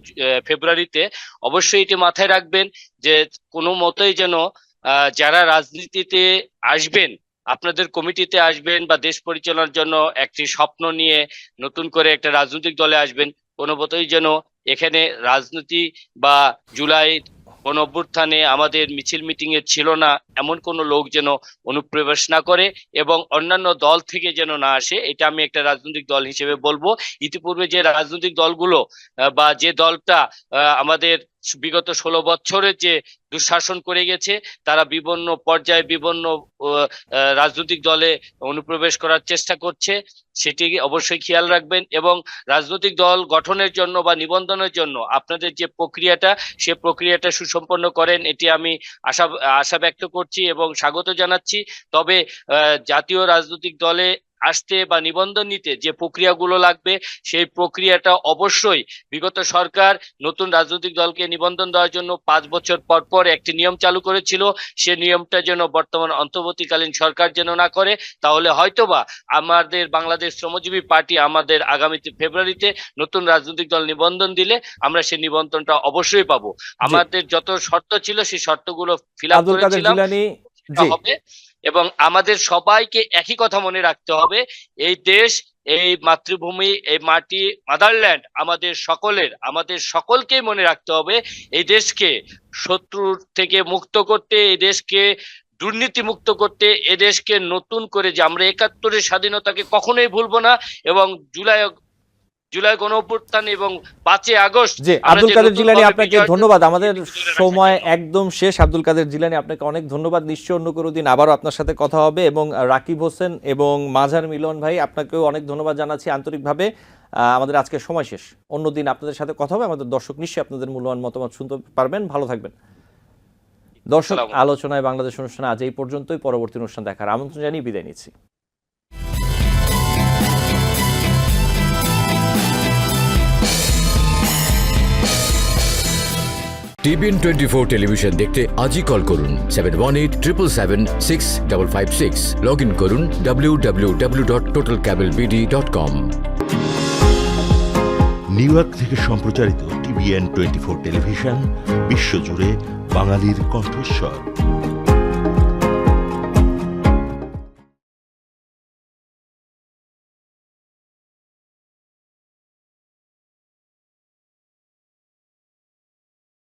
ফেব্রুয়ারিতে, অবশ্যই এটি মাথায় রাখবেন যে কোনো মতেই যেন যারা রাজনীতিতে আসবেন, আপনাদের কমিটিতে আসবেন বা দেশ পরিচালনার জন্য একটি স্বপ্ন নিয়ে নতুন করে একটা রাজনৈতিক দলে আসবেন, কোনো মতেই যেন এখানে রাজনীতি বা জুলাই গণ অভ্যুত্থানে আমাদের মিছিল মিটিং এ ছিল না এমন কোনো লোক যেন অনুপ্রবেশ না করে এবং অন্যান্য দল থেকে যেন না আসে, এটা আমি একটা রাজনৈতিক দল হিসেবে বলবো। ইতিপূর্বে যে রাজনৈতিক দলগুলো বা যে দলটা আমাদের বিগত 16 বছরের যে দুঃশাসন করে গেছে, তারা বিভিন্ন পর্যায়ে বিভিন্ন রাজনৈতিক দলে অনুপ্রবেশ করার চেষ্টা করছে, সেটি অবশ্যই খেয়াল রাখবেন। এবং রাজনৈতিক দল গঠনের জন্য বা নিবন্ধনের জন্য আপনাদের যে প্রক্রিয়াটা, সে প্রক্রিয়াটা সুসম্পন্ন করেন, এটি আমি আশা ব্যক্ত করছি এবং স্বাগত জানাচ্ছি। তবে জাতীয় রাজনৈতিক দলে আসতে বা নিবন্ধন নিতে যে প্রক্রিয়াগুলো লাগবে সেই প্রক্রিয়াটা অবশ্যই বিগত সরকার নতুন রাজনৈতিক দলকে নিবন্ধন দেওয়ার জন্য 5 বছর পর পর একটি নিয়ম চালু করেছিল। সে নিয়মটা যেন বর্তমান অন্তর্বর্তীকালীন সরকার যেন না করে, তাহলে হয়তোবা আমাদের বাংলাদেশ শ্রমজীবী পার্টি আমাদের আগামীতে ফেব্রুয়ারিতে নতুন রাজনৈতিক দল নিবন্ধন দিলে আমরা সেই নিবন্ধনটা অবশ্যই পাবো। আমাদের যত শর্ত ছিল সেই শর্তগুলো ফিল আপ আব্দুল কাদের করেছিলাম জিলানী, জি হবে, এবং আমাদের সবাইকে একই কথা মনে রাখতে হবে, এই দেশ, এই মাতৃভূমি, এই মাটি, মাদারল্যান্ড আমাদের সকলকেই মনে রাখতে হবে এই দেশকে শত্রুর থেকে মুক্ত করতে, এই দেশকে দুর্নীতি মুক্ত করতে, এ দেশকে নতুন করে যে আমরা ৭১-এর স্বাধীনতাকে কখনোই ভুলবো না, এবং জুলাই গণঅভ্যুত্থান এবং ৫ই আগস্ট। জি আব্দুল কাদের জিলানী, আপনাকে ধন্যবাদ। আমাদের সময় একদম শেষ। আব্দুল কাদের জিলানী, আপনাকে অনেক ধন্যবাদ। নিশ্চয়ই অন্য কোনো দিন আবারও আপনার সাথে কথা হবে। এবং রাকিব হোসেন এবং মাঝার মিলন ভাই, আপনাকেও অনেক ধন্যবাদ জানাচ্ছি আন্তরিকভাবে। আমাদের আজকে সময় শেষ। অন্যদিন আপনাদের সাথে কথা হবে। আমাদের দর্শক নিশ্চয়ই আপনাদের মূল্যবান মতামত শুনতে পারবেন। ভালো থাকবেন দর্শক। আলোচনায় বাংলাদেশ অনুষ্ঠানে আজ এই পর্যন্তই। পরবর্তী অনুষ্ঠান দেখার আমন্ত্রণ জানিয়ে বিদায় নিচ্ছি। টিবিএন 24 টেলিভিশন দেখতে আজই কল করুন 7187776556। লগ ইন করুন www.totalcablebd.com। নিউ ইয়র্ক থেকে সম্প্রচারিত টিবিএন 24 টেলিভিশন বিশ্বজুড়ে বাঙালির কণ্ঠস্বর।